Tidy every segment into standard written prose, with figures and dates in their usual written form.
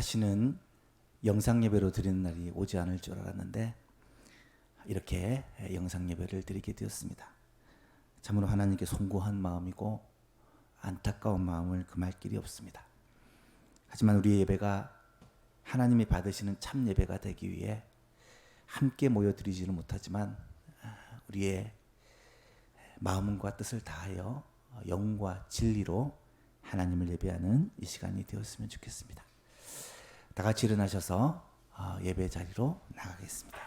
다시는 영상 예배로 드리는 날이 오지 않을 줄 알았는데 이렇게 영상 예배를 드리게 되었습니다. 참으로 하나님께 송구한 마음이고 안타까운 마음을 금할 길이 없습니다. 하지만 우리의 예배가 하나님이 받으시는 참 예배가 되기 위해 함께 모여 드리지는 못하지만 우리의 마음과 뜻을 다하여 영과 진리로 하나님을 예배하는 이 시간이 되었으면 좋겠습니다. 다 같이 일어나셔서 예배 자리로 나가겠습니다.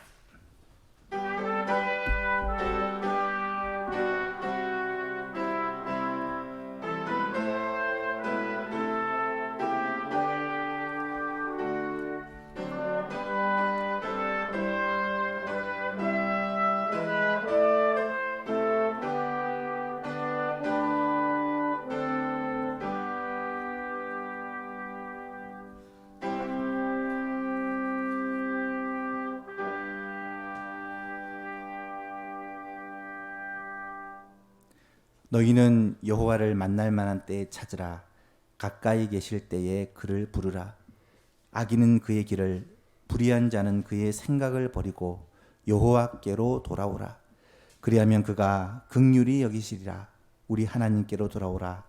너희는 여호와를 만날 만한 때에 찾으라. 가까이 계실 때에 그를 부르라. 악인은 그의 길을, 불의한 자는 그의 생각을 버리고 여호와께로 돌아오라. 그리하면 그가 긍휼히 여기시리라. 우리 하나님께로 돌아오라.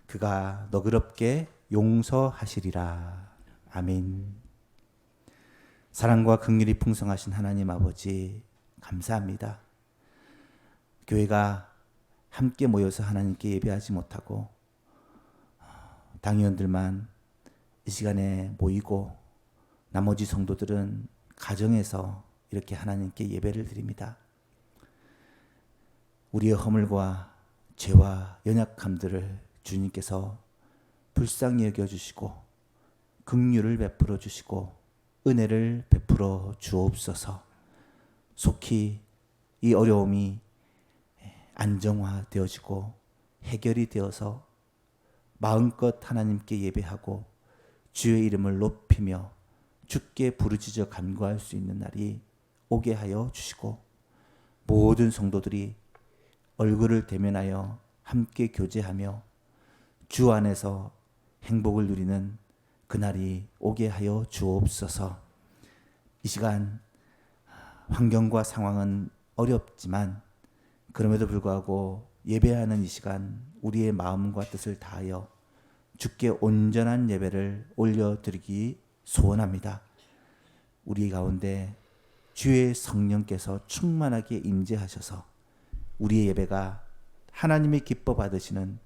그가 너그럽게 용서하시리라. 아멘. 사랑과 긍휼이 풍성하신 하나님 아버지, 감사합니다. 교회가 함께 모여서 하나님께 예배하지 못하고 당회원들만 이 시간에 모이고 나머지 성도들은 가정에서 이렇게 하나님께 예배를 드립니다. 우리의 허물과 죄와 연약함들을 주님께서 불쌍히 여겨주시고 긍휼을 베풀어 주시고 은혜를 베풀어 주옵소서. 속히 이 어려움이 안정화되어지고 해결이 되어서 마음껏 하나님께 예배하고 주의 이름을 높이며 주께 부르짖어 간구할 수 있는 날이 오게 하여 주시고 모든 성도들이 얼굴을 대면하여 함께 교제하며 주 안에서 행복을 누리는 그날이 오게 하여 주옵소서. 이 시간 환경과 상황은 어렵지만 그럼에도 불구하고 예배하는 이 시간 우리의 마음과 뜻을 다하여 주께 온전한 예배를 올려드리기 소원합니다. 우리 가운데 주의 성령께서 충만하게 임재하셔서 우리의 예배가 하나님이 기뻐 받으시는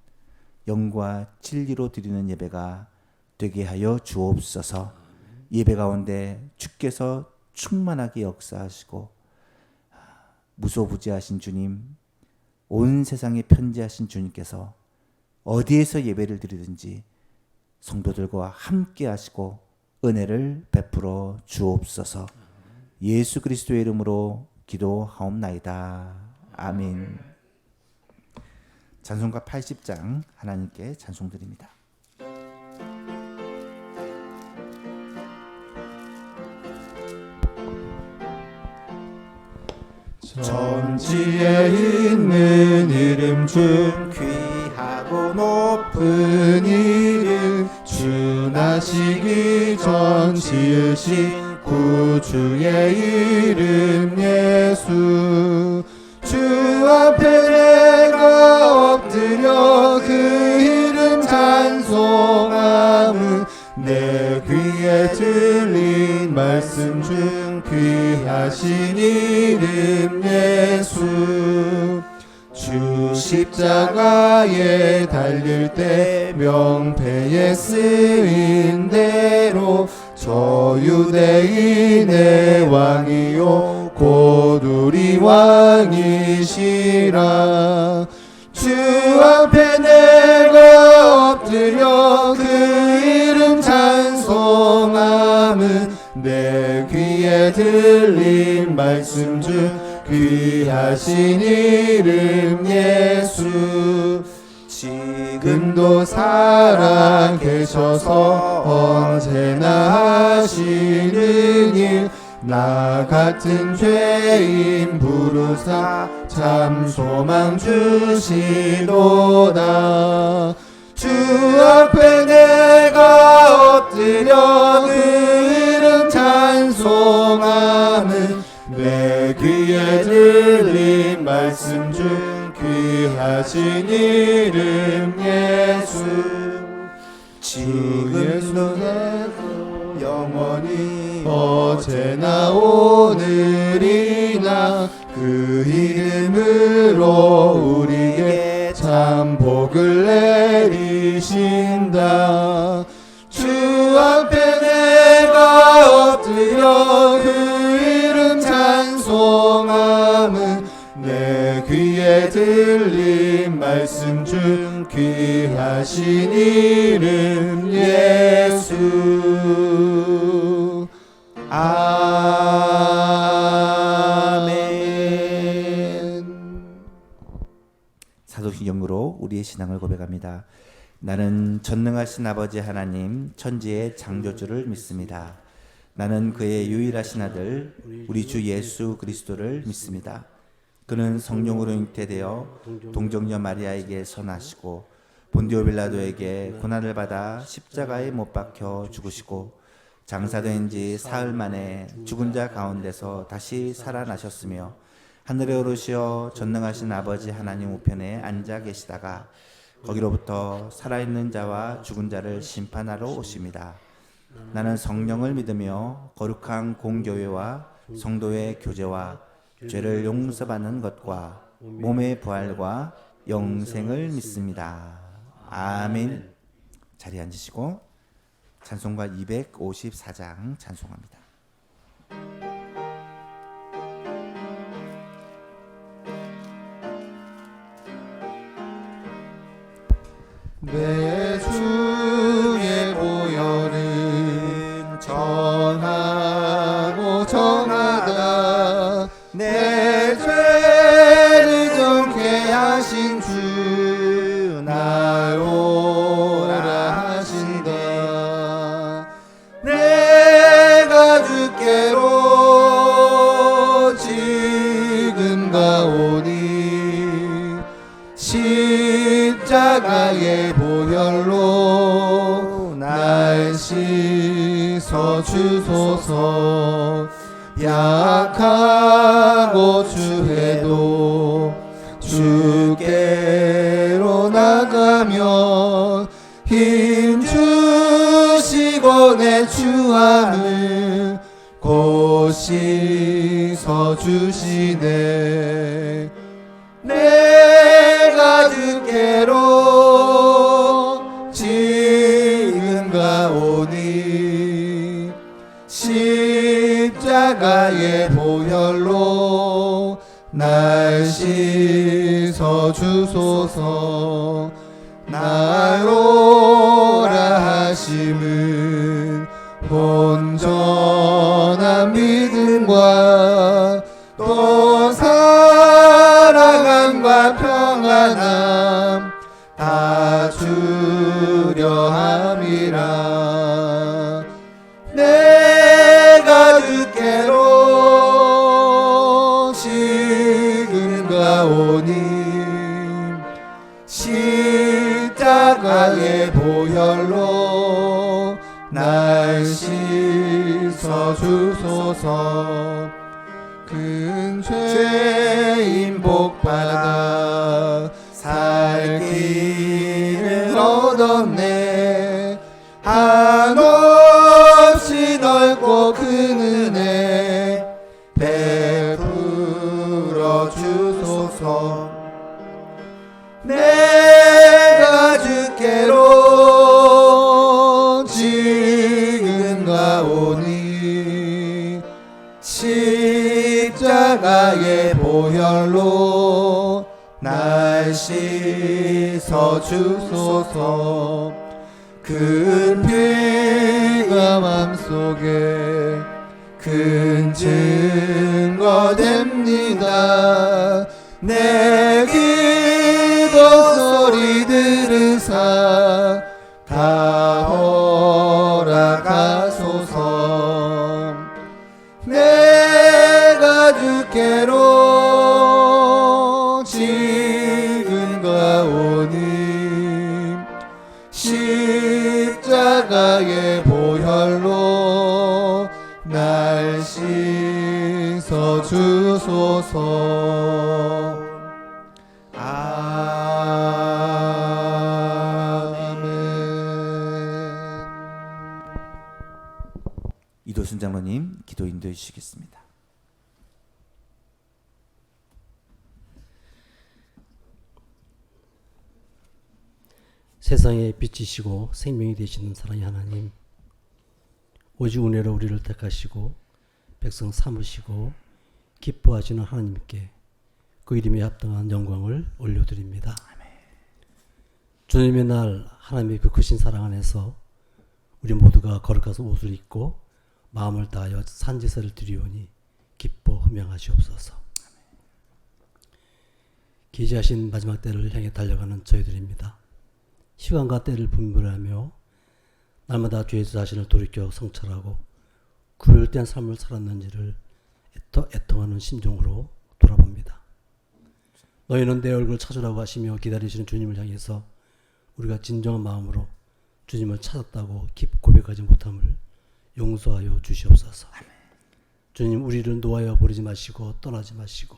영과 진리로 드리는 예배가 되게 하여 주옵소서. 예배 가운데 주께서 충만하게 역사하시고 무소부지하신 주님, 온 세상에 편지하신 주님께서 어디에서 예배를 드리든지 성도들과 함께 하시고 은혜를 베풀어 주옵소서. 예수 그리스도의 이름으로 기도하옵나이다. 아멘. 찬송가 80장 하나님께 찬송 드립니다. 전지에 있는 이름 중 귀하고 높은 이름, 주 나시기 전 지으신 구주의 이름 예수. 주 앞에 내가 엎드려 그 이름 찬송함은 내 귀에 들린 말씀 중 귀하신 이름 예수. 주 십자가에 달릴 때 명패에 쓰인 대로 저 유대인의 왕이요 곧 우리 왕이시라. 주 앞에 내가 엎드려 그 이름 찬송함은 내 귀에 들린 말씀 중 귀하신 이름 예수. 지금도 살아 계셔서 언제나 하시는 일, 나 같은 죄인 부르사 참 소망 주시도다. 주 앞에 내가 엎드려 엎드려 그 이름 찬송함은 내 귀에 들린 말씀 중 귀하신 이름 예수. 지금도 영원히 어제나 오늘이나 그 이름으로 우리에게 참 복을 내리신다. 주 앞에 내가 엎드려 그 이름 찬송함은 내 귀에 들린 말씀 중 귀하신 이름 예수. 아멘. 사도신경으로 우리의 신앙을 고백합니다. 나는 전능하신 아버지 하나님 천지의 창조주를 믿습니다. 나는 그의 유일하신 아들 우리 주 예수 그리스도를 믿습니다. 그는 성령으로 잉태되어 동정녀 마리아에게 선하시고 본디오 빌라도에게 고난을 받아 십자가에 못 박혀 죽으시고 장사된 지 사흘 만에 죽은 자 가운데서 다시 살아나셨으며 하늘에 오르시어 전능하신 아버지 하나님 우편에 앉아 계시다가 거기로부터 살아있는 자와 죽은 자를 심판하러 오십니다. 나는 성령을 믿으며 거룩한 공교회와 성도의 교제와 죄를 용서받는 것과 몸의 부활과 영생을 믿습니다. 아멘. 자리에 앉으시고 찬송가 254장 찬송합니다. 내 주의 보혈은 전하고 정하다. 내 죄를 정케 하신 주 나오라 하신다. 내가 주께로 지금 가오니 십자가의 보혈로 날 씻어 주소서. 약하고 주해도 주께로 나가면 힘 주시고 내 추함을 곧 씻어 주시네. 내가 주께로 지금 가오니 십자가의 보혈로 날 씻어 주소서. 나로라 하심은 온전한 믿음과 또 사랑함과 평안함 다 주려 함이라. 내가 주께로 지금 가오니 십자가의 보혈로 날 씻어 주소서. 큰 죄인 복받아 살 길을 얻었네. 한없이 넓고 큰 은혜 베풀어 주소서. 내가 주께로 지금 가오니 십자가의 보혈로 날 씻어 주소서. 큰 피가 맘속에 큰 증거 됩니다. 내 기도 소리 들으사 다 허락하소서. 내가 주께로 지금 가오니 십자가의 보혈 장로님 기도 인도해 주시겠습니다. 세상의 빛이시고 생명이 되시는 사랑의 하나님, 오직 은혜로 우리를 택하시고 백성 삼으시고 기뻐하시는 하나님께 그 이름에 합당한 영광을 올려드립니다. 주님의 날 하나님의 그 크신 사랑 안에서 우리 모두가 거룩한 옷을 입고 마음을 다하여 산제사를 드리오니 기뻐 흠양하시옵소서. 기지하신 마지막 때를 향해 달려가는 저희들입니다. 시간과 때를 분별하며 날마다 죄의 자신을 돌이켜 성찰하고 구별된 삶을 살았는지를 애통하는 심정으로 돌아봅니다. 너희는 내 얼굴 찾으라고 하시며 기다리시는 주님을 향해서 우리가 진정한 마음으로 주님을 찾았다고 고백하지 못함을 용서하여 주시옵소서. 주님, 우리를 놓아여 버리지 마시고 떠나지 마시고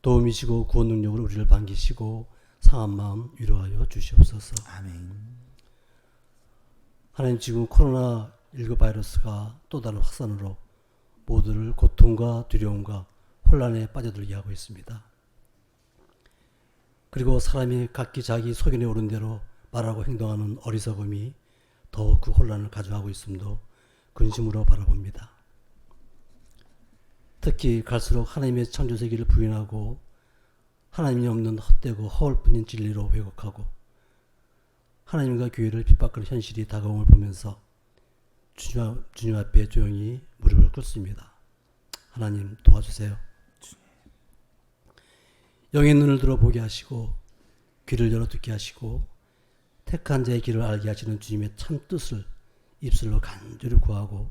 도움이시고 구원 능력으로 우리를 반기시고 상한 마음 위로하여 주시옵소서. 아멘. 하나님, 지금 코로나19 바이러스가 또 다른 확산으로 모두를 고통과 두려움과 혼란에 빠져들게 하고 있습니다. 그리고 사람이 각기 자기 소견에 오른 대로 말하고 행동하는 어리석음이 더욱 그 혼란을 가져가고 있음도 근심으로 바라봅니다. 특히 갈수록 하나님의 창조세계를 부인하고 하나님이 없는 헛되고 허울뿐인 진리로 왜곡하고 하나님과 교회를 핍박하는 현실이 다가옴을 보면서 주님 앞에 조용히 무릎을 꿇습니다. 하나님, 도와주세요. 영의 눈을 들어보게 하시고 귀를 열어 듣게 하시고 택한 자의 길을 알게 하시는 주님의 참 뜻을 입술로 간절히 구하고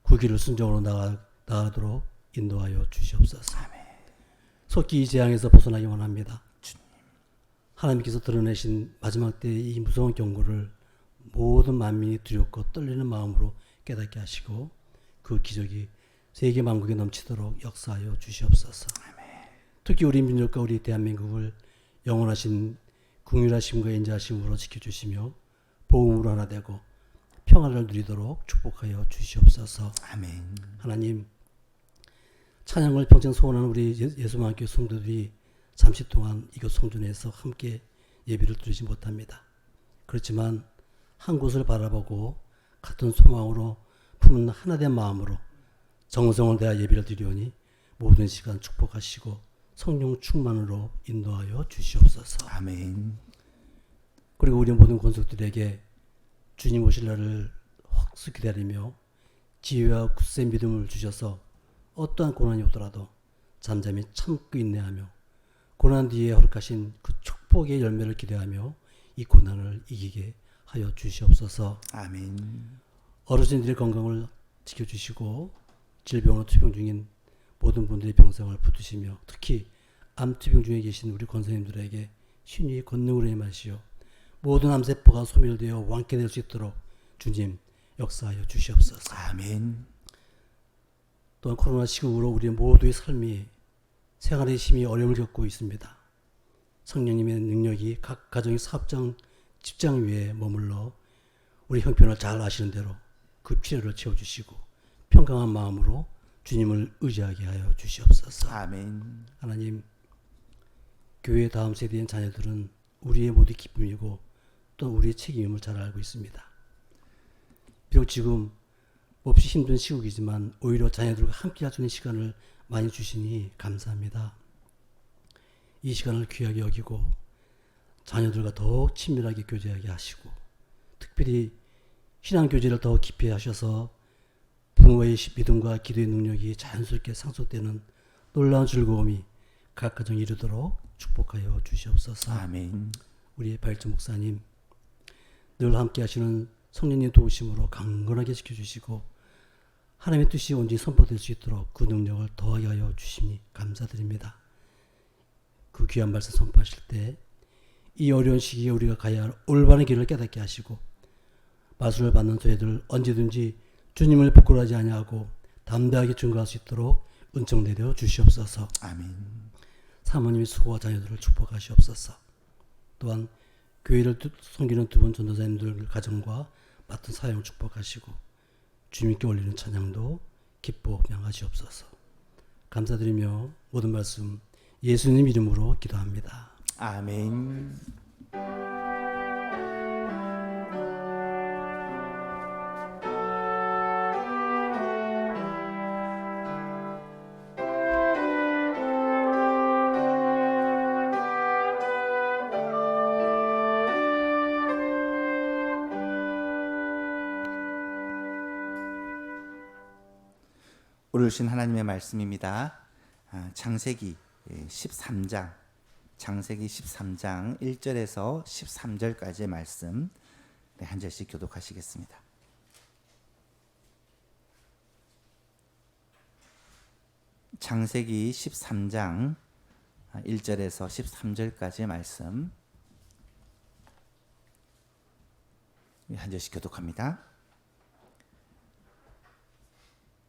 그 길을 순종으로 나아가도록 인도하여 주시옵소서. 속기 이 재앙에서 벗어나기 원합니다. 하나님께서 드러내신 마지막 때의 이 무서운 경고를 모든 만민이 두렵고 떨리는 마음으로 깨닫게 하시고 그 기적이 세계 만국에 넘치도록 역사하여 주시옵소서. 특히 우리 민족과 우리 대한민국을 영원하신 긍휼하심과 인자하심으로 지켜주시며 보응으로 하나 되고 평화를 누리도록 축복하여 주시옵소서. 아멘. 하나님, 찬양을 평생 소원하는 우리 예수만교회 성도들이 잠시 동안 이곳 성전에서 함께 예배를 드리지 못합니다. 그렇지만 한 곳을 바라보고 같은 소망으로 품은 하나된 마음으로 정성을 다해 예배를 드리오니 모든 시간 축복하시고 성령 충만으로 인도하여 주시옵소서. 아멘. 그리고 우리 모든 권속들에게 주님 오실 날을 혹수 기다리며 지혜와 굳센 믿음을 주셔서 어떠한 고난이 오더라도 잠잠히 참고 인내하며 고난 뒤에 허락하신 그 축복의 열매를 기대하며 이 고난을 이기게 하여 주시옵소서. 아멘. 어르신들의 건강을 지켜주시고 질병으로 투병 중인 모든 분들의 병상을 붙드시며 특히 암투병 중에 계신 우리 권사님들에게 신유의 권능으로 임하시어 모든 암세포가 소멸되어 완쾌될 수 있도록 주님 역사하여 주시옵소서. 아멘. 또한 코로나 시국으로 우리 모두의 삶이 생활의 심히 어려움을 겪고 있습니다. 성령님의 능력이 각 가정의 사업장, 직장 위에 머물러 우리 형편을 잘 아시는 대로 그 필요를 채워주시고 평강한 마음으로 주님을 의지하게 하여 주시옵소서. 아멘. 하나님, 교회 다음 세대인 자녀들은 우리의 모두 기쁨이고 또 우리의 책임임을 잘 알고 있습니다. 비록 지금 몹시 힘든 시국이지만 오히려 자녀들과 함께 할 수 있는 시간을 많이 주시니 감사합니다. 이 시간을 귀하게 여기고 자녀들과 더욱 친밀하게 교제하게 하시고 특별히 신앙교제를 더 깊이 하셔서 부모의 믿음과 기도의 능력이 자연스럽게 상속되는 놀라운 즐거움이 각 가정에 이르도록 축복하여 주시옵소서. 아멘. 우리의 발전 목사님 늘 함께 하시는 성령님 도우심으로 강건하게 지켜주시고 하나님의 뜻이 온전히 선포될 수 있도록 그 능력을 더하게 하여 주시니 감사드립니다. 그 귀한 말씀 선포하실 때 이 어려운 시기에 우리가 가야 할 올바른 길을 깨닫게 하시고 마술을 받는 저희들 언제든지 주님을 부끄러워하지 아니하고 담대하게 증거할 수 있도록 은총 내려 주시옵소서. 아멘. 사모님의 수고와 자녀들을 축복하시옵소서. 또한 교회를 섬기는 두 분 전도사님들 가정과 맡은 사역을 축복하시고 주님께 올리는 찬양도 기뻐 명하시옵소서. 감사드리며 모든 말씀 예수님 이름으로 기도합니다. 아멘. 오늘 주신 하나님의 말씀입니다. 창세기 13장 1절에서 13절까지의 말씀 한 절씩 교독하시겠습니다. 창세기 13장 1절에서 13절까지의 말씀 한 절씩 교독합니다.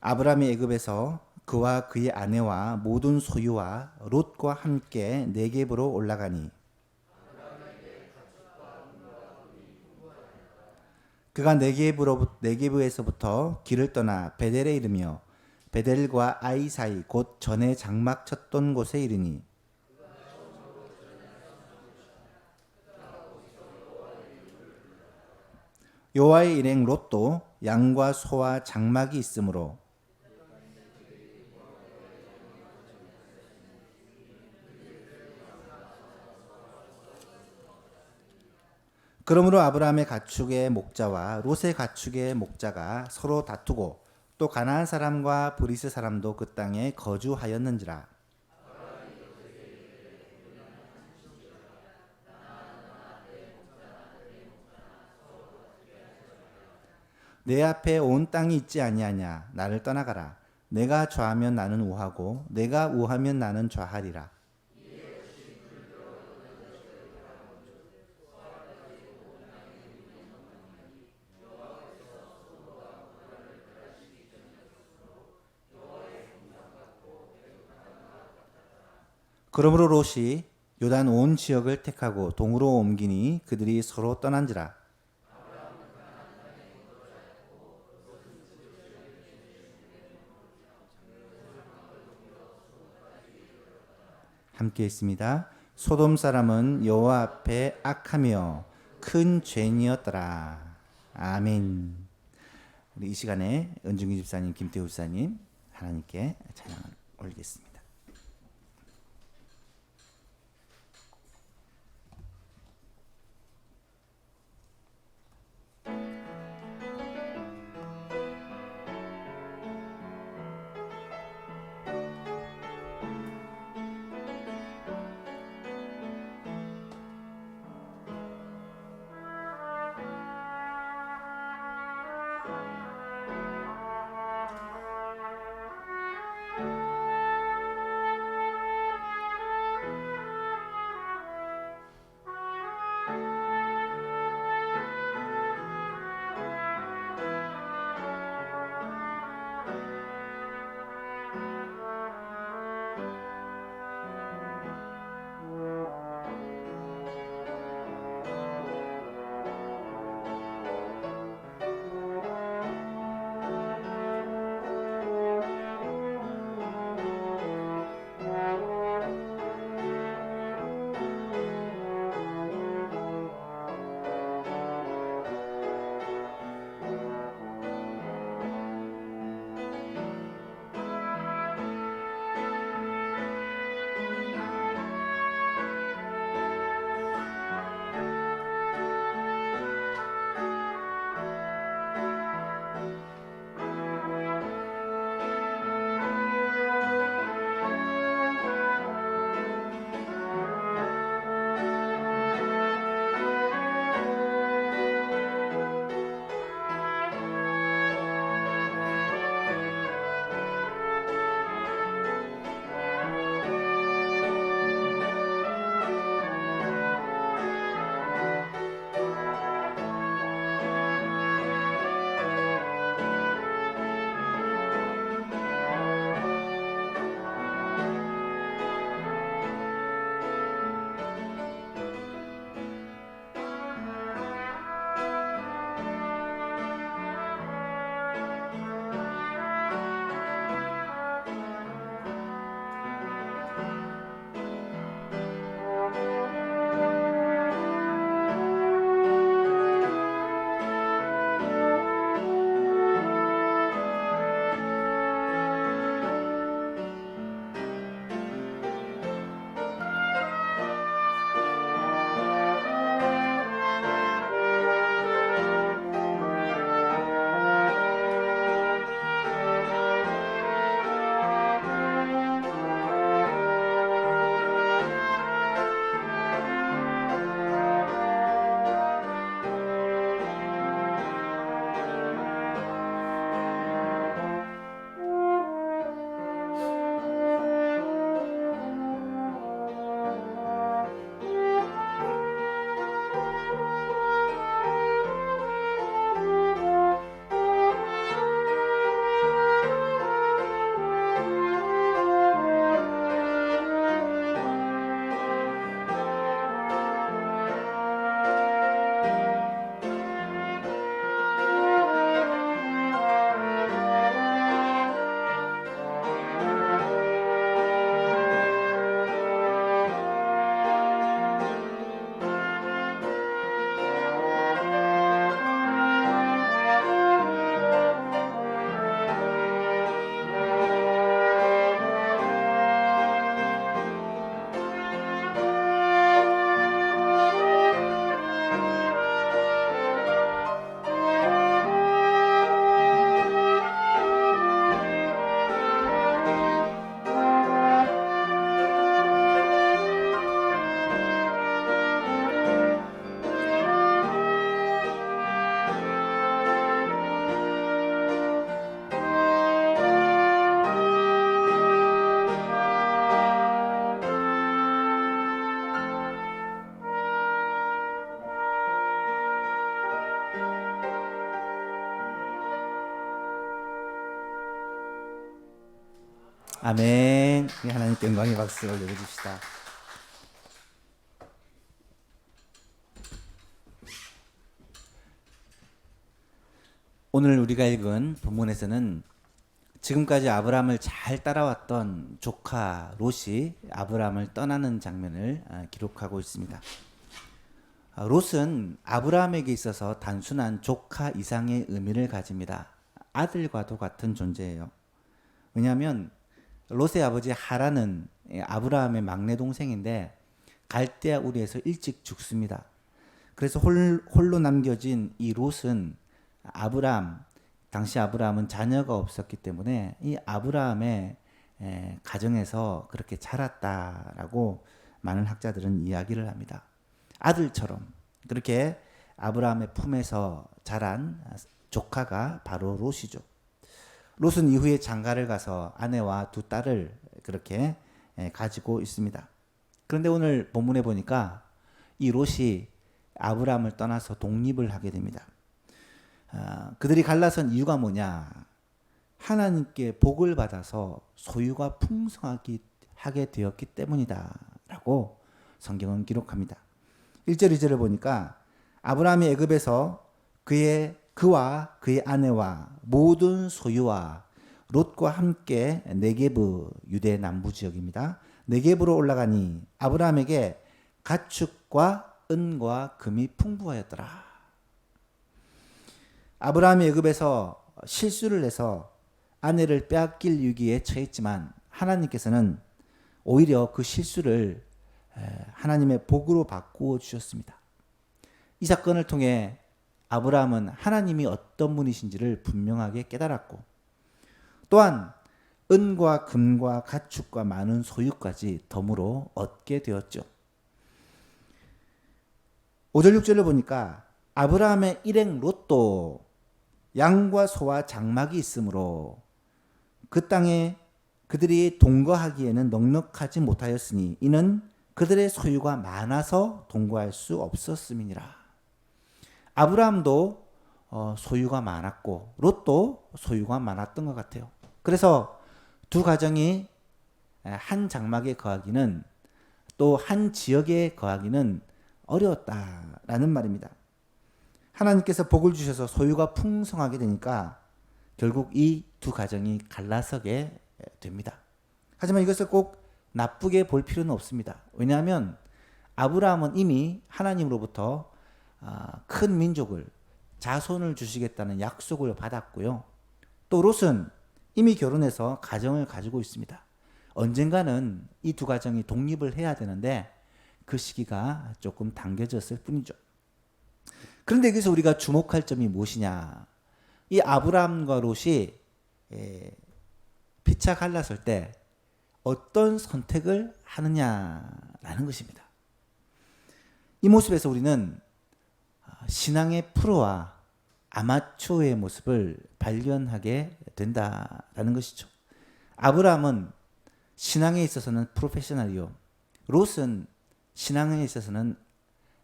아브라함이 애굽에서 그와 그의 아내와 모든 소유와 롯과 함께 네겝으로 올라가니 그가 네겝에서부터 길을 떠나 베델에 이르며 베델과 아이 사이 곧 전에 장막 쳤던 곳에 이르니 여호와의 일행 롯도 양과 소와 장막이 있으므로 그러므로 아브라함의 가축의 목자와 롯의 가축의 목자가 서로 다투고 또 가나안 사람과 브리스 사람도 그 땅에 거주하였는지라. 내 앞에 온 땅이 있지 아니하냐. 나를 떠나가라. 내가 좌하면 나는 우하고 내가 우하면 나는 좌하리라. 그러므로 롯이 요단 온 지역을 택하고 동으로 옮기니 그들이 서로 떠난지라. 함께 있습니다. 소돔 사람은 여호와 앞에 악하며 큰 죄인이었더라. 아멘. 우리 이 시간에 은중기 집사님, 김태우 집사님 하나님께 찬양을 올리겠습니다. 아멘. 하나님께 영광의 박수 올려드립시다. 오늘 우리가 읽은 본문에서는 지금까지 아브라함을 잘 따라왔던 조카 롯이 아브라함을 떠나는 장면을 기록하고 있습니다. 롯은 아브라함에게 있어서 단순한 조카 이상의 의미를 가집니다. 아들과도 같은 존재예요. 왜냐하면 롯의 아버지 하란은 아브라함의 막내 동생인데 갈대아 우리에서 일찍 죽습니다. 그래서 홀로 남겨진 이 롯은 당시 아브라함은 자녀가 없었기 때문에 이 아브라함의 가정에서 그렇게 자랐다라고 많은 학자들은 이야기를 합니다. 아들처럼 그렇게 아브라함의 품에서 자란 조카가 바로 롯이죠. 롯은 이후에 장가를 가서 아내와 두 딸을 그렇게 가지고 있습니다. 그런데 오늘 본문에 보니까 이 롯이 아브라함을 떠나서 독립을 하게 됩니다. 그들이 갈라선 이유가 뭐냐? 하나님께 복을 받아서 소유가 풍성하게 되었기 때문이다 라고 성경은 기록합니다. 1절 2절을 보니까 아브라함이 애굽에서 그와 그의 아내와 모든 소유와 롯과 함께 네게브 유대 남부 지역입니다. 네게브로 올라가니 아브라함에게 가축과 은과 금이 풍부하였더라. 아브라함이 애굽에서 실수를 해서 아내를 빼앗길 위기에 처했지만 하나님께서는 오히려 그 실수를 하나님의 복으로 바꾸어 주셨습니다. 이 사건을 통해 아브라함은 하나님이 어떤 분이신지를 분명하게 깨달았고 또한 은과 금과 가축과 많은 소유까지 덤으로 얻게 되었죠. 5절 6절을 보니까 아브라함의 일행 롯도 양과 소와 장막이 있으므로 그 땅에 그들이 동거하기에는 넉넉하지 못하였으니 이는 그들의 소유가 많아서 동거할 수 없었음이니라. 아브라함도 소유가 많았고 롯도 소유가 많았던 것 같아요. 그래서 두 가정이 한 장막에 거하기는 또 한 지역에 거하기는 어려웠다라는 말입니다. 하나님께서 복을 주셔서 소유가 풍성하게 되니까 결국 이 두 가정이 갈라서게 됩니다. 하지만 이것을 꼭 나쁘게 볼 필요는 없습니다. 왜냐하면 아브라함은 이미 하나님으로부터 큰 민족을 자손을 주시겠다는 약속을 받았고요. 또 롯은 이미 결혼해서 가정을 가지고 있습니다. 언젠가는 이 두 가정이 독립을 해야 되는데 그 시기가 조금 당겨졌을 뿐이죠. 그런데 여기서 우리가 주목할 점이 무엇이냐? 이 아브라함과 롯이 피차 갈라설 때 어떤 선택을 하느냐라는 것입니다. 이 모습에서 우리는 신앙의 프로와 아마추어의 모습을 발견하게 된다라는 것이죠. 아브라함은 신앙에 있어서는 프로페셔널이요. 롯은 신앙에 있어서는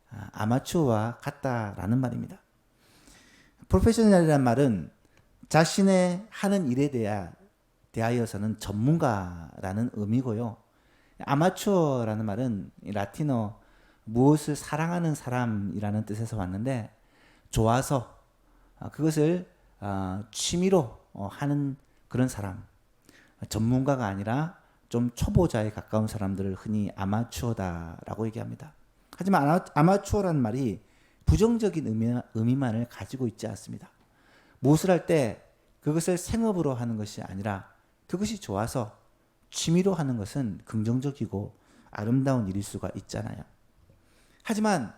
아마추어와 같다라는 말입니다. 프로페셔널이라는 말은 자신의 하는 일에 대하여서는 전문가라는 의미고요. 아마추어라는 말은 라틴어 무엇을 사랑하는 사람이라는 뜻에서 왔는데 좋아서 그것을 취미로 하는 그런 사람, 전문가가 아니라 좀 초보자에 가까운 사람들을 흔히 아마추어다라고 얘기합니다. 하지만 아마추어라는 말이 부정적인 의미만을 가지고 있지 않습니다. 무엇을 할 때 그것을 생업으로 하는 것이 아니라 그것이 좋아서 취미로 하는 것은 긍정적이고 아름다운 일일 수가 있잖아요. 하지만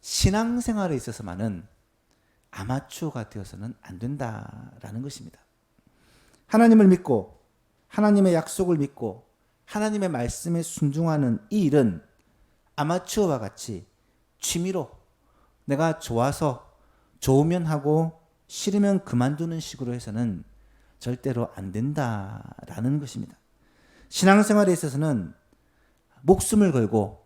신앙생활에 있어서만은 아마추어가 되어서는 안 된다라는 것입니다. 하나님을 믿고 하나님의 약속을 믿고 하나님의 말씀에 순종하는 이 일은 아마추어와 같이 취미로 내가 좋아서 좋으면 하고 싫으면 그만두는 식으로 해서는 절대로 안 된다라는 것입니다. 신앙생활에 있어서는 목숨을 걸고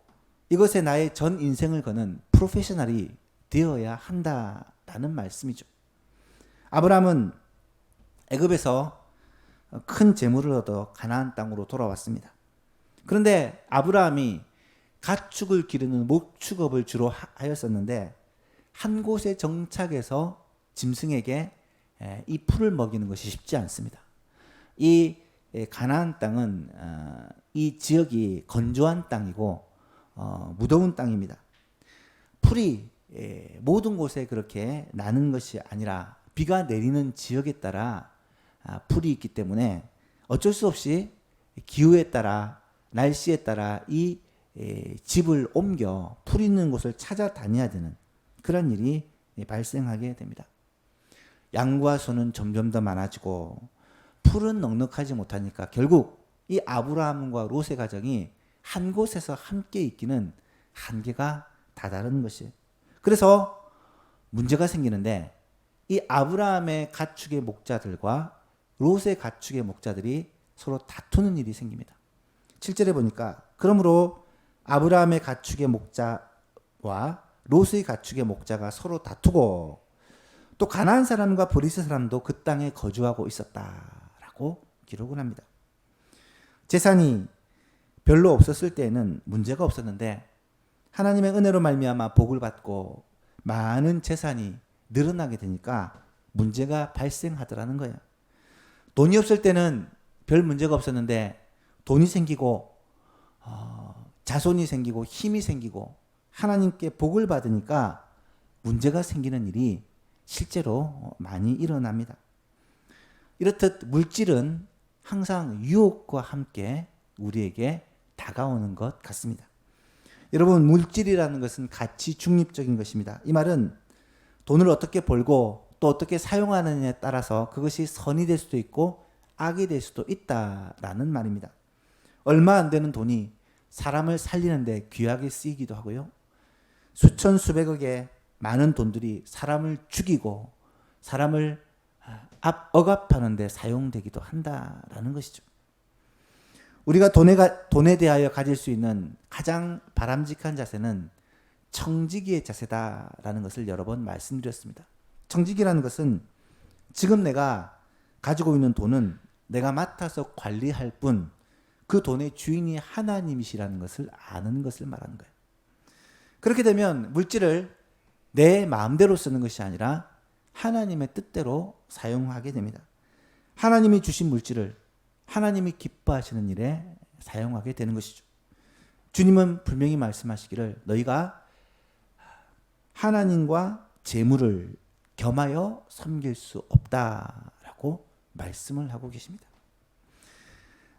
이것에 나의 전 인생을 거는 프로페셔널이 되어야 한다라는 말씀이죠. 아브라함은 애굽에서 큰 재물을 얻어 가나안 땅으로 돌아왔습니다. 그런데 아브라함이 가축을 기르는 목축업을 주로 하였었는데 한 곳에 정착해서 짐승에게 이 풀을 먹이는 것이 쉽지 않습니다. 이 가나안 땅은 이 지역이 건조한 땅이고 무더운 땅입니다. 풀이 모든 곳에 그렇게 나는 것이 아니라 비가 내리는 지역에 따라 풀이 있기 때문에 어쩔 수 없이 기후에 따라 날씨에 따라 이 집을 옮겨 풀 있는 곳을 찾아다녀야 되는 그런 일이 발생하게 됩니다. 양과 소는 점점 더 많아지고 풀은 넉넉하지 못하니까 결국 이 아브라함과 롯의 가정이 한 곳에서 함께 있기는 한계가 다다른 것이에요. 그래서 문제가 생기는데 이 아브라함의 가축의 목자들과 롯의 가축의 목자들이 서로 다투는 일이 생깁니다. 7절에 보니까 그러므로 아브라함의 가축의 목자와 롯의 가축의 목자가 서로 다투고 또 가나안 사람과 브리스 사람도 그 땅에 거주하고 있었다라고 기록을 합니다. 재산이 별로 없었을 때에는 문제가 없었는데 하나님의 은혜로 말미암아 복을 받고 많은 재산이 늘어나게 되니까 문제가 발생하더라는 거예요. 돈이 없을 때는 별 문제가 없었는데 돈이 생기고 자손이 생기고 힘이 생기고 하나님께 복을 받으니까 문제가 생기는 일이 실제로 많이 일어납니다. 이렇듯 물질은 항상 유혹과 함께 우리에게 다가오는 것 같습니다. 여러분, 물질이라는 것은 가치 중립적인 것입니다. 이 말은 돈을 어떻게 벌고 또 어떻게 사용하느냐에 따라서 그것이 선이 될 수도 있고 악이 될 수도 있다라는 말입니다. 얼마 안 되는 돈이 사람을 살리는데 귀하게 쓰이기도 하고요. 수천 수백억의 많은 돈들이 사람을 죽이고 사람을 억압하는 데 사용되기도 한다라는 것이죠. 우리가 돈에 대하여 가질 수 있는 가장 바람직한 자세는 청지기의 자세다라는 것을 여러 번 말씀드렸습니다. 청지기라는 것은 지금 내가 가지고 있는 돈은 내가 맡아서 관리할 뿐 그 돈의 주인이 하나님이시라는 것을 아는 것을 말하는 거예요. 그렇게 되면 물질을 내 마음대로 쓰는 것이 아니라 하나님의 뜻대로 사용하게 됩니다. 하나님이 주신 물질을 하나님이 기뻐하시는 일에 사용하게 되는 것이죠. 주님은 분명히 말씀하시기를 너희가 하나님과 재물을 겸하여 섬길 수 없다라고 말씀을 하고 계십니다.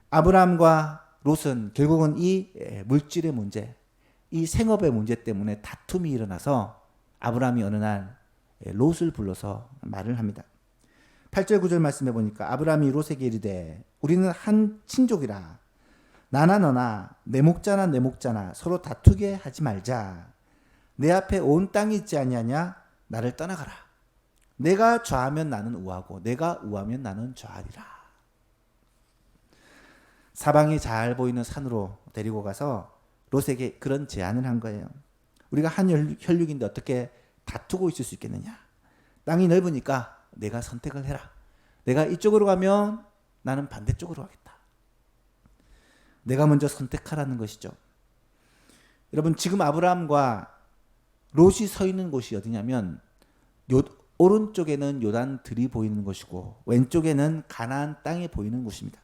아브라함과 롯은 결국은 이 물질의 문제, 이 생업의 문제 때문에 다툼이 일어나서 아브라함이 어느 날 롯을 불러서 말을 합니다. 8절 9절 말씀해 보니까 아브라함이 롯에게 이르되 우리는 한 친족이라 나나 너나 내 목자나 내 목자나 서로 다투게 하지 말자. 내 앞에 온 땅이 있지 아니하냐? 나를 떠나가라. 내가 좌하면 나는 우하고 내가 우하면 나는 좌하리라. 사방이 잘 보이는 산으로 데리고 가서 롯에게 그런 제안을 한 거예요. 우리가 한 혈육인데 어떻게 다투고 있을 수 있겠느냐? 땅이 넓으니까 내가 선택을 해라. 내가 이쪽으로 가면 나는 반대쪽으로 가겠다. 내가 먼저 선택하라는 것이죠. 여러분, 지금 아브라함과 롯이 서 있는 곳이 어디냐면 오른쪽에는 요단들이 보이는 곳이고 왼쪽에는 가나안 땅이 보이는 곳입니다.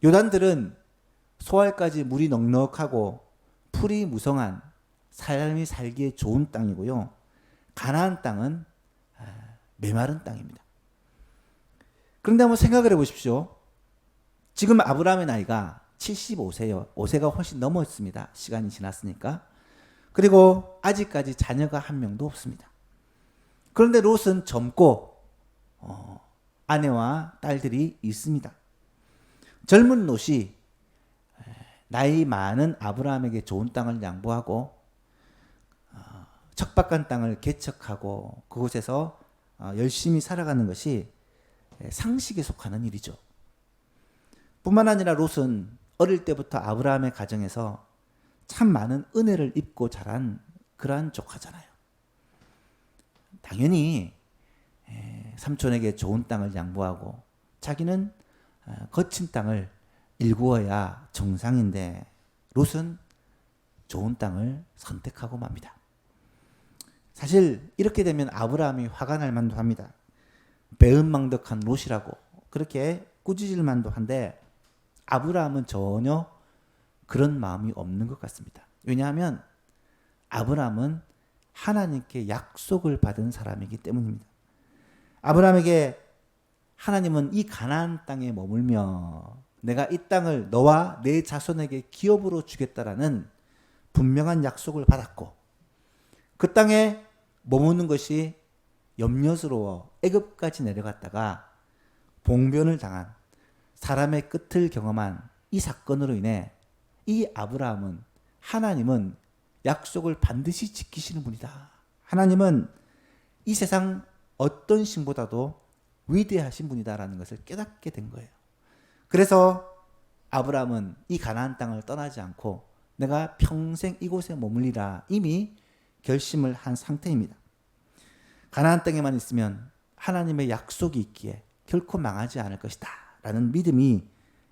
요단들은 소알까지 물이 넉넉하고 풀이 무성한 사람이 살기에 좋은 땅이고요. 가나안 땅은 메마른 땅입니다. 그런데 한번 생각을 해보십시오. 지금 아브라함의 나이가 75세요. 5세가 훨씬 넘었습니다. 시간이 지났으니까. 그리고 아직까지 자녀가 한 명도 없습니다. 그런데 롯은 젊고 아내와 딸들이 있습니다. 젊은 롯이 나이 많은 아브라함에게 좋은 땅을 양보하고 척박한 땅을 개척하고 그곳에서 열심히 살아가는 것이 상식에 속하는 일이죠. 뿐만 아니라 롯은 어릴 때부터 아브라함의 가정에서 참 많은 은혜를 입고 자란 그러한 조카잖아요. 당연히 삼촌에게 좋은 땅을 양보하고 자기는 거친 땅을 일구어야 정상인데 롯은 좋은 땅을 선택하고 맙니다. 사실 이렇게 되면 아브라함이 화가 날 만도 합니다. 배은망덕한 롯이라고 그렇게 꾸짖을 만도 한데 아브라함은 전혀 그런 마음이 없는 것 같습니다. 왜냐하면 아브라함은 하나님께 약속을 받은 사람이기 때문입니다. 아브라함에게 하나님은 이 가나안 땅에 머물며 내가 이 땅을 너와 내 자손에게 기업으로 주겠다라는 분명한 약속을 받았고 그 땅에 머무는 것이 염려스러워 애굽까지 내려갔다가 봉변을 당한 사람의 끝을 경험한 이 사건으로 인해 이 아브라함은 하나님은 약속을 반드시 지키시는 분이다. 하나님은 이 세상 어떤 신보다도 위대하신 분이다라는 것을 깨닫게 된 거예요. 그래서 아브라함은 이 가나안 땅을 떠나지 않고 내가 평생 이곳에 머물리라 이미 결심을 한 상태입니다. 가나안 땅에만 있으면 하나님의 약속이 있기에 결코 망하지 않을 것이다 라는 믿음이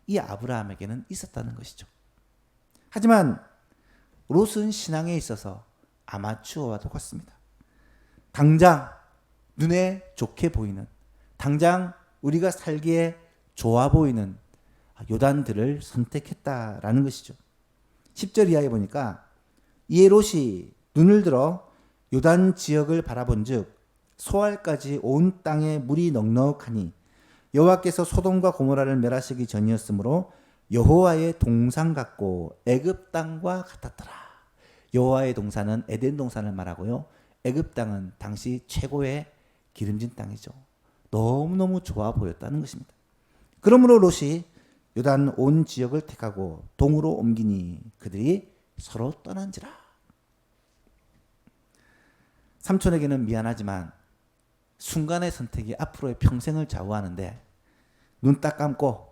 이 아브라함에게는 있었다는 것이죠. 하지만 롯은 신앙에 있어서 아마추어와 똑같습니다. 당장 눈에 좋게 보이는, 당장 우리가 살기에 좋아 보이는 요단들을 선택했다라는 것이죠. 10절 이하에 보니까 이에 롯이 눈을 들어 요단 지역을 바라본즉 소알까지 온 땅에 물이 넉넉하니 여호와께서 소돔과 고모라를 멸하시기 전이었으므로 여호와의 동산 같고 애굽 땅과 같았더라. 여호와의 동산은 에덴 동산을 말하고요. 애굽 땅은 당시 최고의 기름진 땅이죠. 너무너무 좋아 보였다는 것입니다. 그러므로 롯이 요단 온 지역을 택하고 동으로 옮기니 그들이 서로 떠난지라. 삼촌에게는 미안하지만 순간의 선택이 앞으로의 평생을 좌우하는데 눈 딱 감고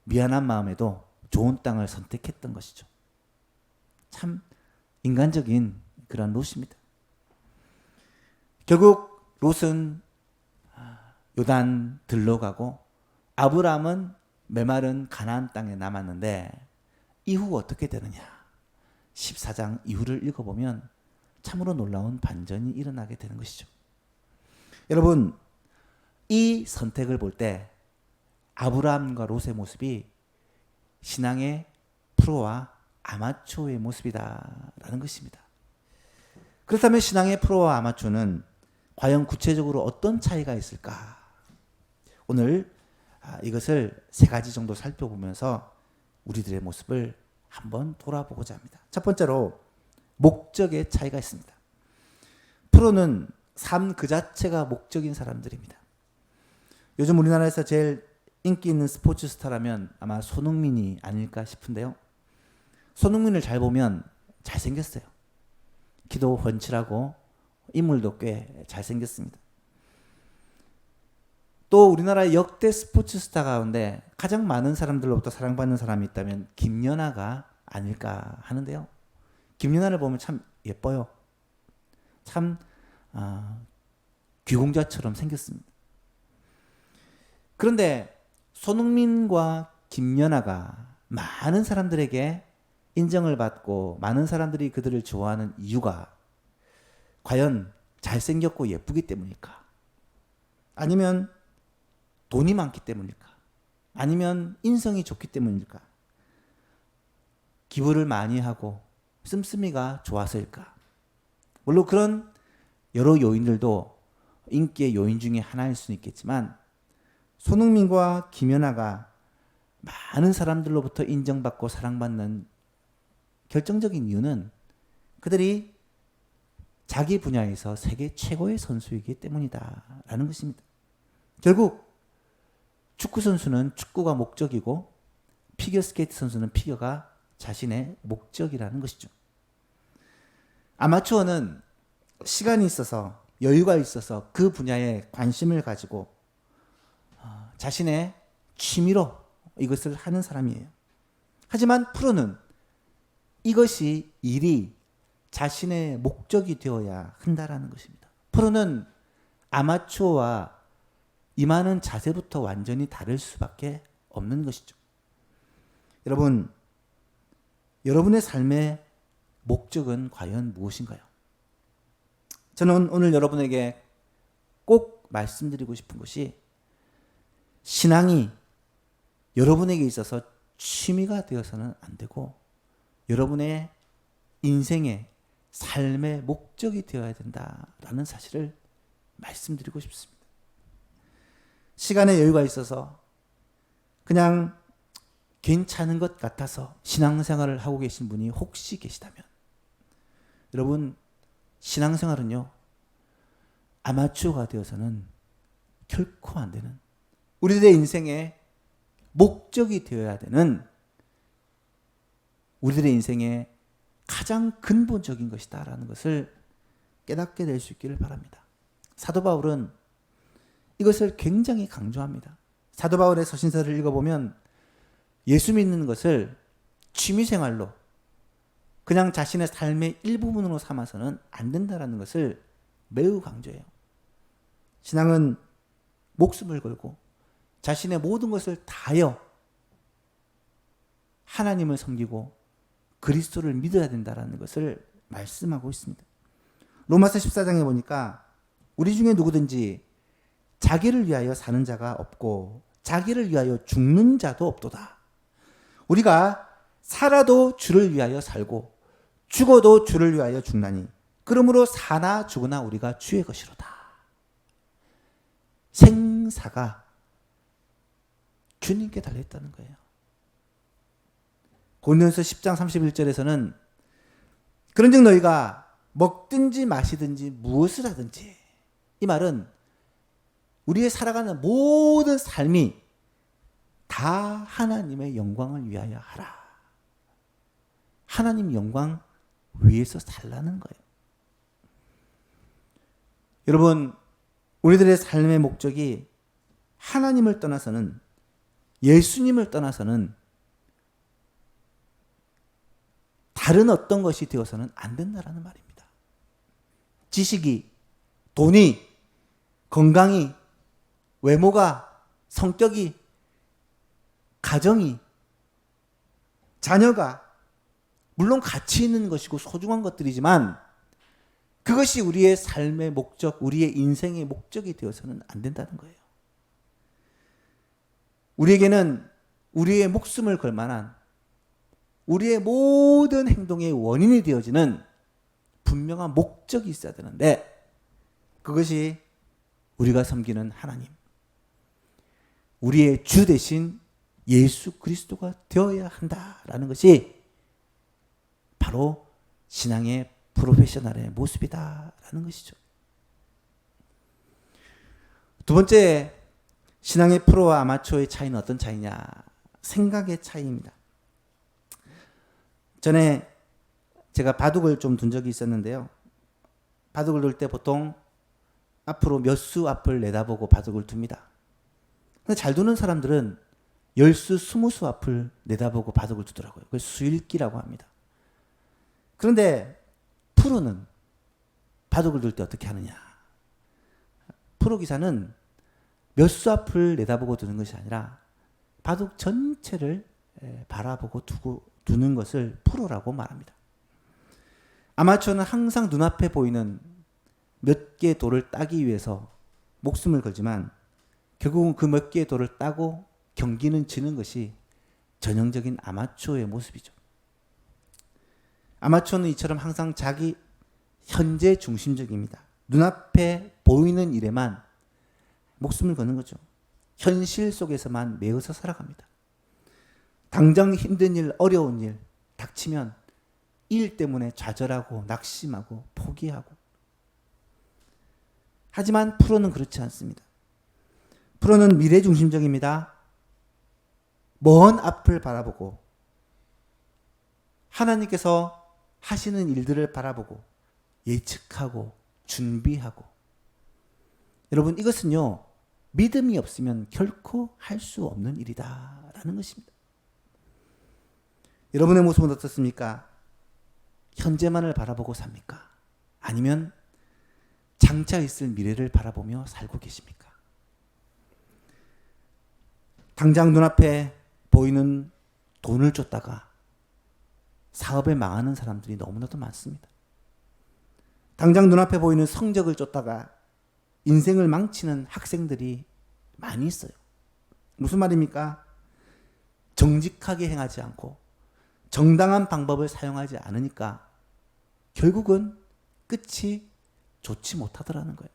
미안한 마음에도 좋은 땅을 선택했던 것이죠. 참 인간적인 그런 롯입니다. 결국 롯은 요단 들러가고 아브라함은 메마른 가나안 땅에 남았는데 이후 어떻게 되느냐. 14장 이후를 읽어보면 참으로 놀라운 반전이 일어나게 되는 것이죠. 여러분, 이 선택을 볼 때 아브라함과 롯의 모습이 신앙의 프로와 아마추어의 모습이다라는 것입니다. 그렇다면 신앙의 프로와 아마추어는 과연 구체적으로 어떤 차이가 있을까? 오늘 이것을 세 가지 정도 살펴보면서 우리들의 모습을 한번 돌아보고자 합니다. 첫 번째로 목적의 차이가 있습니다. 프로는 삶 그 자체가 목적인 사람들입니다. 요즘 우리나라에서 제일 인기 있는 스포츠 스타라면 아마 손흥민이 아닐까 싶은데요. 손흥민을 잘 보면 잘생겼어요. 키도 훤칠하고 인물도 꽤 잘생겼습니다. 또 우리나라의 역대 스포츠 스타 가운데 가장 많은 사람들로부터 사랑받는 사람이 있다면 김연아가 아닐까 하는데요. 김연아를 보면 참 예뻐요. 참 귀공자처럼 생겼습니다. 그런데 손흥민과 김연아가 많은 사람들에게 인정을 받고 많은 사람들이 그들을 좋아하는 이유가 과연 잘생겼고 예쁘기 때문일까? 아니면 돈이 많기 때문일까? 아니면 인성이 좋기 때문일까? 기부를 많이 하고 씀씀이가 좋아서일까? 물론 그런 여러 요인들도 인기의 요인 중에 하나일 수는 있겠지만 손흥민과 김연아가 많은 사람들로부터 인정받고 사랑받는 결정적인 이유는 그들이 자기 분야에서 세계 최고의 선수이기 때문이다라는 것입니다. 결국 축구 선수는 축구가 목적이고 피겨스케이트 선수는 피겨가 자신의 목적이라는 것이죠. 아마추어는 시간이 있어서 여유가 있어서 그 분야에 관심을 가지고 자신의 취미로 이것을 하는 사람이에요. 하지만 프로는 이것이 일이 자신의 목적이 되어야 한다라는 것입니다. 프로는 아마추어와 임하는 자세부터 완전히 다를 수밖에 없는 것이죠. 여러분, 여러분의 삶의 목적은 과연 무엇인가요? 저는 오늘 여러분에게 꼭 말씀드리고 싶은 것이, 신앙이 여러분에게 있어서 취미가 되어서는 안 되고 여러분의 인생의 삶의 목적이 되어야 된다라는 사실을 말씀드리고 싶습니다. 시간의 여유가 있어서 그냥 괜찮은 것 같아서 신앙생활을 하고 계신 분이 혹시 계시다면, 여러분, 신앙생활은요, 아마추어가 되어서는 결코 안 되는, 우리들의 인생의 목적이 되어야 되는, 우리들의 인생의 가장 근본적인 것이다라는 것을 깨닫게 될 수 있기를 바랍니다. 사도 바울은 이것을 굉장히 강조합니다. 사도 바울의 서신서를 읽어보면 예수 믿는 것을 취미생활로, 그냥 자신의 삶의 일부분으로 삼아서는 안 된다라는 것을 매우 강조해요. 신앙은 목숨을 걸고 자신의 모든 것을 다하여 하나님을 섬기고 그리스도를 믿어야 된다라는 것을 말씀하고 있습니다. 로마서 14장에 보니까 우리 중에 누구든지 자기를 위하여 사는 자가 없고 자기를 위하여 죽는 자도 없도다. 우리가 살아도 주를 위하여 살고 죽어도 주를 위하여 죽나니 그러므로 사나 죽으나 우리가 주의 것이로다. 생사가 주님께 달려있다는 거예요. 고린도전서 10장 31절에서는 그런즉 너희가 먹든지 마시든지 무엇을 하든지, 이 말은 우리의 살아가는 모든 삶이 다 하나님의 영광을 위하여 하라. 하나님 영광 위해서 살라는 거예요. 여러분, 우리들의 삶의 목적이 하나님을 떠나서는, 예수님을 떠나서는 다른 어떤 것이 되어서는 안 된다라는 말입니다. 지식이, 돈이, 건강이, 외모가, 성격이, 가정이, 자녀가 물론 가치 있는 것이고 소중한 것들이지만 그것이 우리의 삶의 목적, 우리의 인생의 목적이 되어서는 안 된다는 거예요. 우리에게는 우리의 목숨을 걸 만한, 우리의 모든 행동의 원인이 되어지는 분명한 목적이 있어야 되는데, 그것이 우리가 섬기는 하나님, 우리의 주 대신 예수 그리스도가 되어야 한다라는 것이 바로 신앙의 프로페셔널의 모습이다라는 것이죠. 두 번째, 신앙의 프로와 아마추어의 차이는 어떤 차이냐? 생각의 차이입니다. 전에 제가 바둑을 좀 둔 적이 있었는데요. 바둑을 둘 때 보통 앞으로 몇 수 앞을 내다보고 바둑을 둡니다. 근데 잘 두는 사람들은 10수, 20수 앞을 내다보고 바둑을 두더라고요. 그걸 수일기라고 합니다. 그런데 프로는 바둑을 둘 때 어떻게 하느냐? 프로 기사는 몇 수 앞을 내다보고 두는 것이 아니라 바둑 전체를 바라보고 두는 것을 프로라고 말합니다. 아마추어는 항상 눈앞에 보이는 몇 개의 돌을 따기 위해서 목숨을 걸지만 결국은 그 몇 개의 돌을 따고 경기는 지는 것이 전형적인 아마추어의 모습이죠. 아마추어는 이처럼 항상 자기 현재 중심적입니다. 눈앞에 보이는 일에만 목숨을 거는 거죠. 현실 속에서만 매어서 살아갑니다. 당장 힘든 일, 어려운 일 닥치면 일 때문에 좌절하고 낙심하고 포기하고. 하지만 프로는 그렇지 않습니다. 프로는 미래 중심적입니다. 먼 앞을 바라보고 하나님께서 하시는 일들을 바라보고 예측하고 준비하고. 여러분, 이것은요, 믿음이 없으면 결코 할 수 없는 일이다라는 것입니다. 여러분의 모습은 어떻습니까? 현재만을 바라보고 삽니까? 아니면 장차 있을 미래를 바라보며 살고 계십니까? 당장 눈앞에 보이는 돈을 쫓다가 사업에 망하는 사람들이 너무나도 많습니다. 당장 눈앞에 보이는 성적을 쫓다가 인생을 망치는 학생들이 많이 있어요. 무슨 말입니까? 정직하게 행하지 않고 정당한 방법을 사용하지 않으니까 결국은 끝이 좋지 못하더라는 거예요.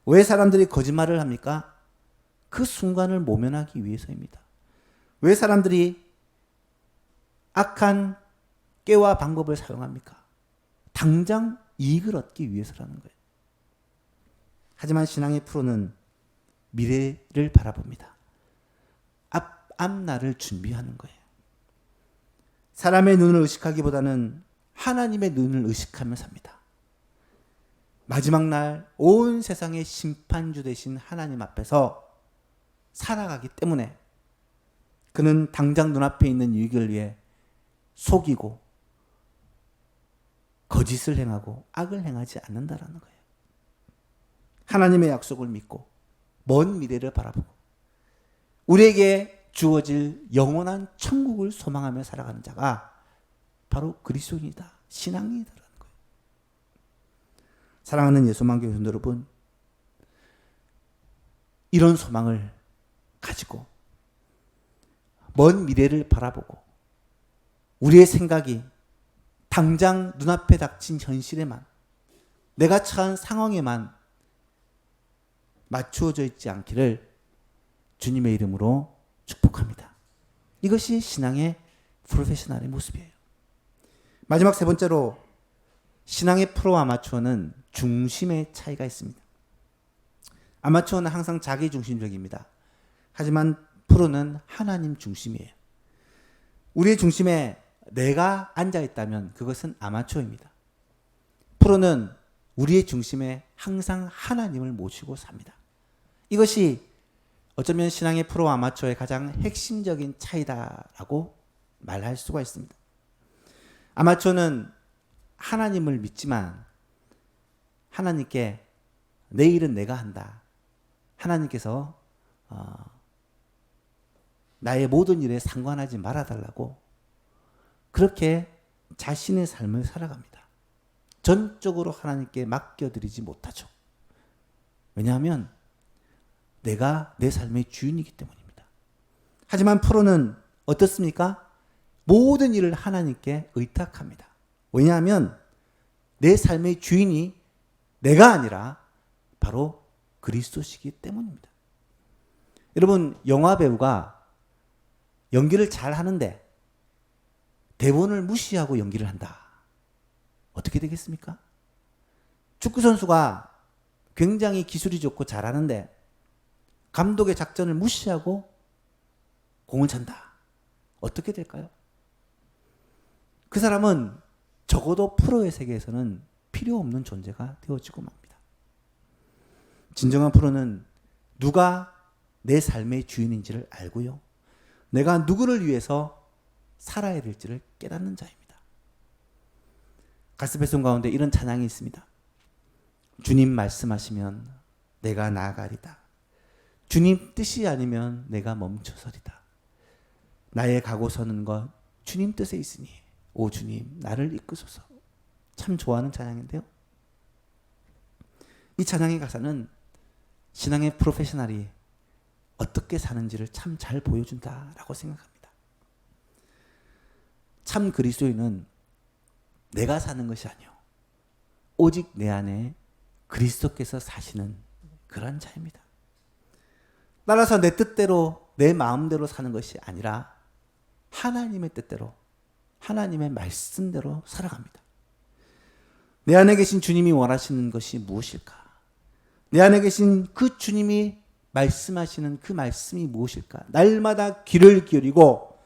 왜 사람들이 거짓말을 합니까? 그 순간을 모면하기 위해서입니다. 왜 사람들이 악한 꾀와 방법을 사용합니까? 당장 이익을 얻기 위해서라는 거예요. 하지만 신앙의 프로는 미래를 바라봅니다. 앞날을 준비하는 거예요. 사람의 눈을 의식하기보다는 하나님의 눈을 의식하며 삽니다. 마지막 날 온 세상의 심판주 되신 하나님 앞에서 살아가기 때문에 그는 당장 눈앞에 있는 유익을 위해 속이고 거짓을 행하고 악을 행하지 않는다라는 거예요. 하나님의 약속을 믿고 먼 미래를 바라보고 우리에게 주어질 영원한 천국을 소망하며 살아가는 자가 바로 그리스도인이다. 신앙인이다라는 거예요. 사랑하는 예수만교 교회 여러분, 이런 소망을 가지고 먼 미래를 바라보고 우리의 생각이 당장 눈앞에 닥친 현실에만, 내가 처한 상황에만 맞추어져 있지 않기를 주님의 이름으로 축복합니다. 이것이 신앙의 프로페셔널의 모습이에요. 마지막 세 번째로 신앙의 프로와 아마추어는 중심의 차이가 있습니다. 아마추어는 항상 자기 중심적입니다. 하지만 프로는 하나님 중심이에요. 우리의 중심에 내가 앉아 있다면 그것은 아마추어입니다. 프로는 우리의 중심에 항상 하나님을 모시고 삽니다. 이것이 어쩌면 신앙의 프로와 아마추어의 가장 핵심적인 차이다라고 말할 수가 있습니다. 아마추어는 하나님을 믿지만 하나님께 내 일은 내가 한다. 하나님께서 나의 모든 일에 상관하지 말아달라고 그렇게 자신의 삶을 살아갑니다. 전적으로 하나님께 맡겨드리지 못하죠. 왜냐하면 내가 내 삶의 주인이기 때문입니다. 하지만 프로는 어떻습니까? 모든 일을 하나님께 의탁합니다. 왜냐하면 내 삶의 주인이 내가 아니라 바로 그리스도시기 때문입니다. 여러분, 영화 배우가 연기를 잘 하는데 대본을 무시하고 연기를 한다. 어떻게 되겠습니까? 축구 선수가 굉장히 기술이 좋고 잘하는데 감독의 작전을 무시하고 공을 찬다. 어떻게 될까요? 그 사람은 적어도 프로의 세계에서는 필요 없는 존재가 되어지고 맙니다. 진정한 프로는 누가 내 삶의 주인인지를 알고요. 내가 누구를 위해서 살아야 될지를 깨닫는 자입니다. 가스펠송 가운데 이런 찬양이 있습니다. 주님 말씀하시면 내가 나아가리다. 주님 뜻이 아니면 내가 멈춰서리다. 나의 가고 서는 것 주님 뜻에 있으니 오 주님 나를 이끄소서. 참 좋아하는 찬양인데요. 이 찬양의 가사는 신앙의 프로페셔널이 어떻게 사는지를 참 잘 보여준다라고 생각합니다. 참 그리스도인은 내가 사는 것이 아니요 오직 내 안에 그리스도께서 사시는 그런 자입니다. 따라서 내 뜻대로 내 마음대로 사는 것이 아니라 하나님의 뜻대로 하나님의 말씀대로 살아갑니다. 내 안에 계신 주님이 원하시는 것이 무엇일까? 내 안에 계신 그 주님이 말씀하시는 그 말씀이 무엇일까? 날마다 귀를 기울이고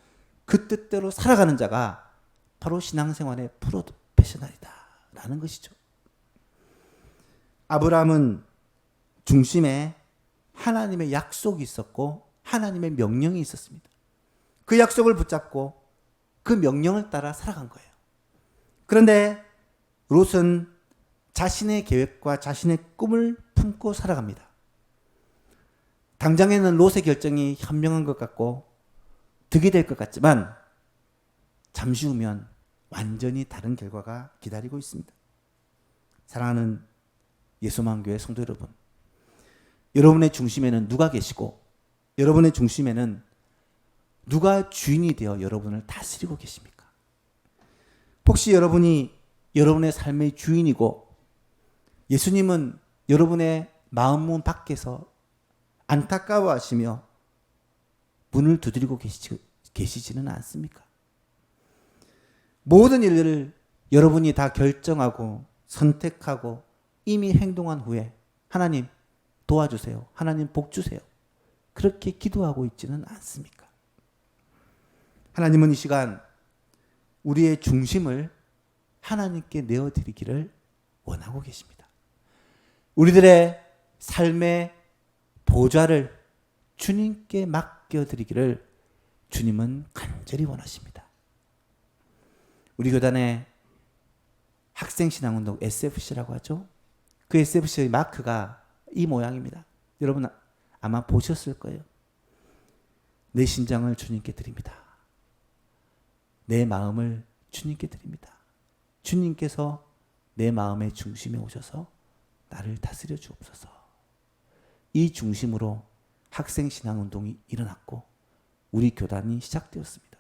그 뜻대로 살아가는 자가 바로 신앙생활의 프로페셔널이다 라는 것이죠. 아브라함은 중심에 하나님의 약속이 있었고 하나님의 명령이 있었습니다. 그 약속을 붙잡고 그 명령을 따라 살아간 거예요. 그런데 롯은 자신의 계획과 자신의 꿈을 품고 살아갑니다. 당장에는 롯의 결정이 현명한 것 같고 득이 될 것 같지만 잠시 후면 완전히 다른 결과가 기다리고 있습니다. 사랑하는 예수만교회 성도 여러분, 여러분의 중심에는 누가 계시고 여러분의 중심에는 누가 주인이 되어 여러분을 다스리고 계십니까? 혹시 여러분이 여러분의 삶의 주인이고 예수님은 여러분의 마음문 밖에서 안타까워하시며 문을 두드리고 계시지는 않습니까? 모든 일들을 여러분이 다 결정하고 선택하고 이미 행동한 후에 하나님 도와주세요. 하나님 복 주세요. 그렇게 기도하고 있지는 않습니까? 하나님은 이 시간 우리의 중심을 하나님께 내어드리기를 원하고 계십니다. 우리들의 삶의 보좌를 주님께 맡겨드리기를 주님은 간절히 원하십니다. 우리 교단의 학생신앙운동 SFC라고 하죠. 그 SFC의 마크가 이 모양입니다. 여러분 아마 보셨을 거예요. 내 심장을 주님께 드립니다. 내 마음을 주님께 드립니다. 주님께서 내 마음의 중심에 오셔서 나를 다스려 주옵소서. 이 중심으로 학생신앙운동이 일어났고 우리 교단이 시작되었습니다.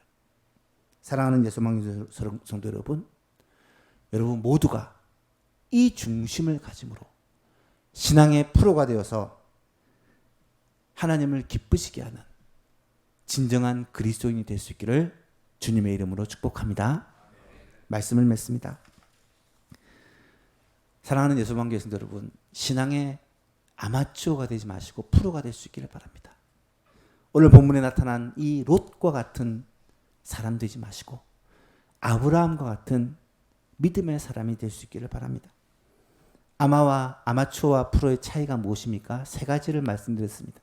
사랑하는 예수망 성도 여러분, 여러분 모두가 이 중심을 가짐으로 신앙의 프로가 되어서 하나님을 기쁘시게 하는 진정한 그리스도인이 될 수 있기를 주님의 이름으로 축복합니다. 말씀을 맺습니다. 사랑하는 예수망교회 성도 여러분, 신앙의 아마추어가 되지 마시고 프로가 될 수 있기를 바랍니다. 오늘 본문에 나타난 이 롯과 같은 사람 되지 마시고 아브라함과 같은 믿음의 사람이 될 수 있기를 바랍니다. 아마추어와 프로의 차이가 무엇입니까? 세 가지를 말씀드렸습니다.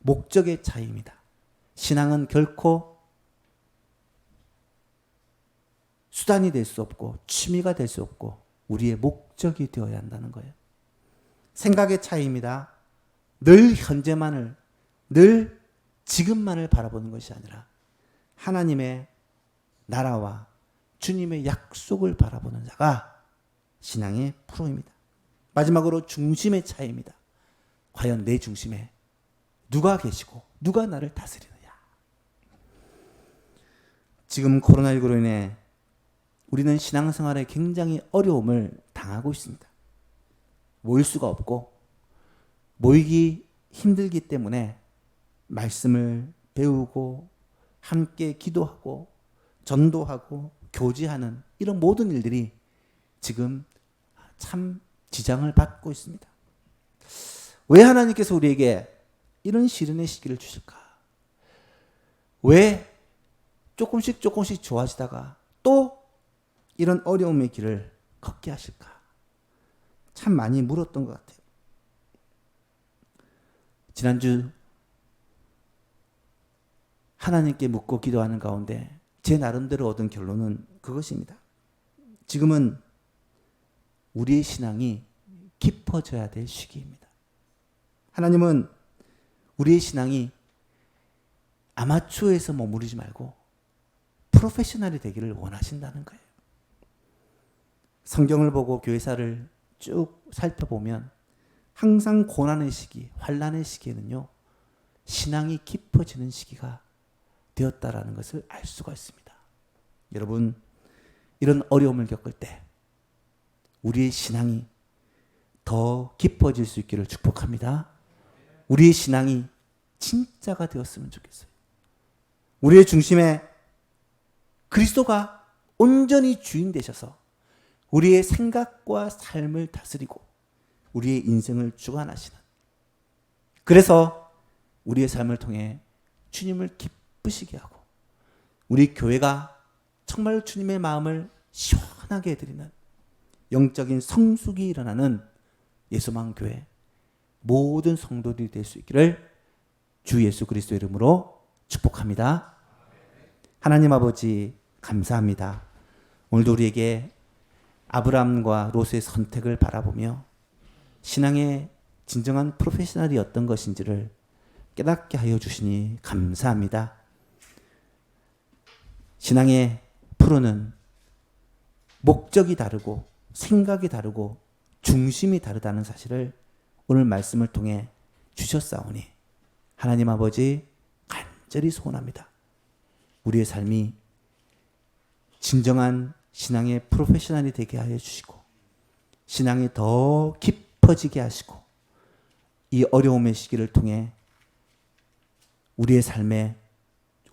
목적의 차이입니다. 신앙은 결코 수단이 될 수 없고 취미가 될 수 없고 우리의 목적이 되어야 한다는 거예요. 생각의 차이입니다. 늘 현재만을, 늘 지금만을 바라보는 것이 아니라 하나님의 나라와 주님의 약속을 바라보는 자가 신앙의 프로입니다. 마지막으로 중심의 차이입니다. 과연 내 중심에 누가 계시고 누가 나를 다스리느냐. 지금 코로나19로 인해 우리는 신앙생활에 굉장히 어려움을 당하고 있습니다. 모일 수가 없고 모이기 힘들기 때문에 말씀을 배우고 함께 기도하고 전도하고 교제하는 이런 모든 일들이 지금 참 지장을 받고 있습니다. 왜 하나님께서 우리에게 이런 시련의 시기를 주실까? 왜 조금씩 좋아지다가 또 이런 어려움의 길을 걷게 하실까? 참 많이 물었던 것 같아요. 지난주 하나님께 묻고 기도하는 가운데 제 나름대로 얻은 결론은 그것입니다. 지금은 우리의 신앙이 깊어져야 될 시기입니다. 하나님은 우리의 신앙이 아마추어에서 머무르지 말고 프로페셔널이 되기를 원하신다는 거예요. 성경을 보고 교회사를 쭉 살펴보면 항상 고난의 시기, 환난의 시기에는요, 신앙이 깊어지는 시기가 되었다라는 것을 알 수가 있습니다. 여러분, 이런 어려움을 겪을 때 우리의 신앙이 더 깊어질 수 있기를 축복합니다. 우리의 신앙이 진짜가 되었으면 좋겠어요. 우리의 중심에 그리스도가 온전히 주인 되셔서 우리의 생각과 삶을 다스리고 우리의 인생을 주관하시는, 그래서 우리의 삶을 통해 주님을 기쁘시게 하고 우리 교회가 정말 주님의 마음을 시원하게 해드리는 영적인 성숙이 일어나는 예수만 교회 모든 성도들이 될 수 있기를 주 예수 그리스도 이름으로 축복합니다. 하나님 아버지 감사합니다. 오늘도 우리에게 아브라함과 롯의 선택을 바라보며 신앙의 진정한 프로페셔널이 어떤 것인지를 깨닫게 하여 주시니 감사합니다. 신앙의 프로는 목적이 다르고 생각이 다르고 중심이 다르다는 사실을 오늘 말씀을 통해 주셨사오니 하나님 아버지 간절히 소원합니다. 우리의 삶이 진정한 신앙의 프로페셔널이 되게 하여 주시고 신앙이 더 깊어지게 하시고 이 어려움의 시기를 통해 우리의 삶에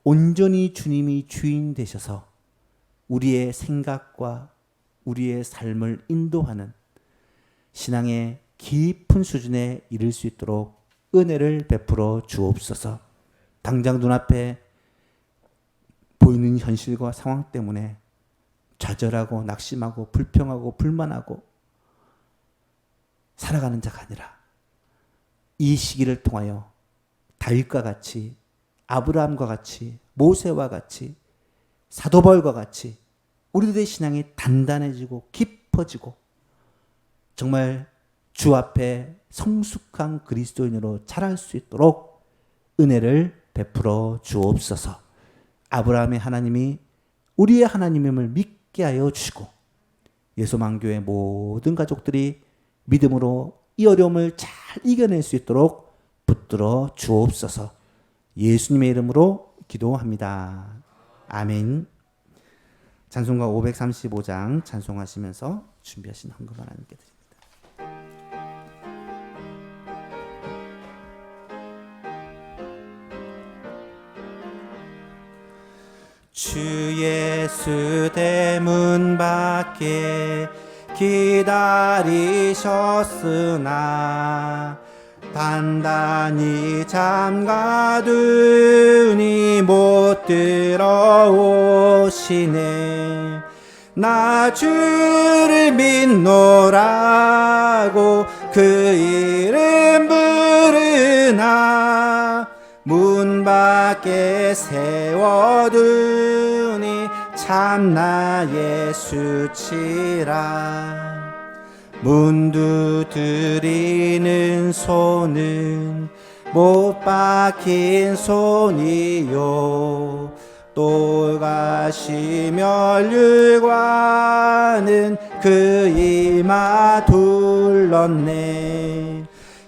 온전히 주님이 주인 되셔서 우리의 생각과 우리의 삶을 인도하는 신앙의 깊은 수준에 이를 수 있도록 은혜를 베풀어 주옵소서. 당장 눈앞에 보이는 현실과 상황 때문에 좌절하고 낙심하고 불평하고 불만하고 살아가는 자가 아니라 이 시기를 통하여 다윗과 같이 아브라함과 같이 모세와 같이 사도 바울과 같이 우리들의 신앙이 단단해지고 깊어지고 정말 주 앞에 성숙한 그리스도인으로 자랄 수 있도록 은혜를 베풀어 주옵소서. 아브라함의 하나님이 우리의 하나님임을 믿게 하여 주시고 예수만교의 모든 가족들이 믿음으로 이 어려움을 잘 이겨낼 수 있도록 붙들어 주옵소서. 예수님의 이름으로 기도합니다. 아멘. 찬송가 535장 찬송하시면서 준비하신 헌금 하나님께 드립니다. 주 예수 대문 밖에 기다리셨으나 단단히 잠가두니 못 들어오시네. 나 주를 믿노라고 그 이름 부르나 문 밖에 세워두니 참나 예수치라. 문 두드리는 손은 못 박힌 손이요 또다시 멸류관은 그 이마 둘렀네.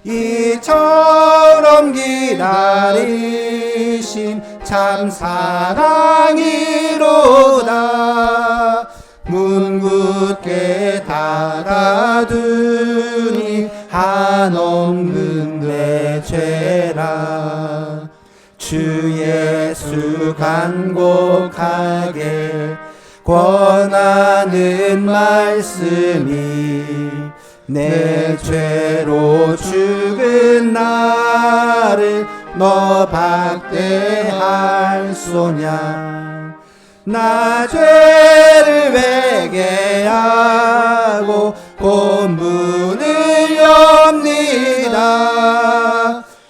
이처럼 기다리심 참 사랑이로다. 문 굳게 닫아두니 한없는 내 죄라. 주 예수 간곡하게 권하는 말씀이 내 죄로 죽은 나를 너 박대할 소냐. 나 죄를 회개하고 본문을 엽니다.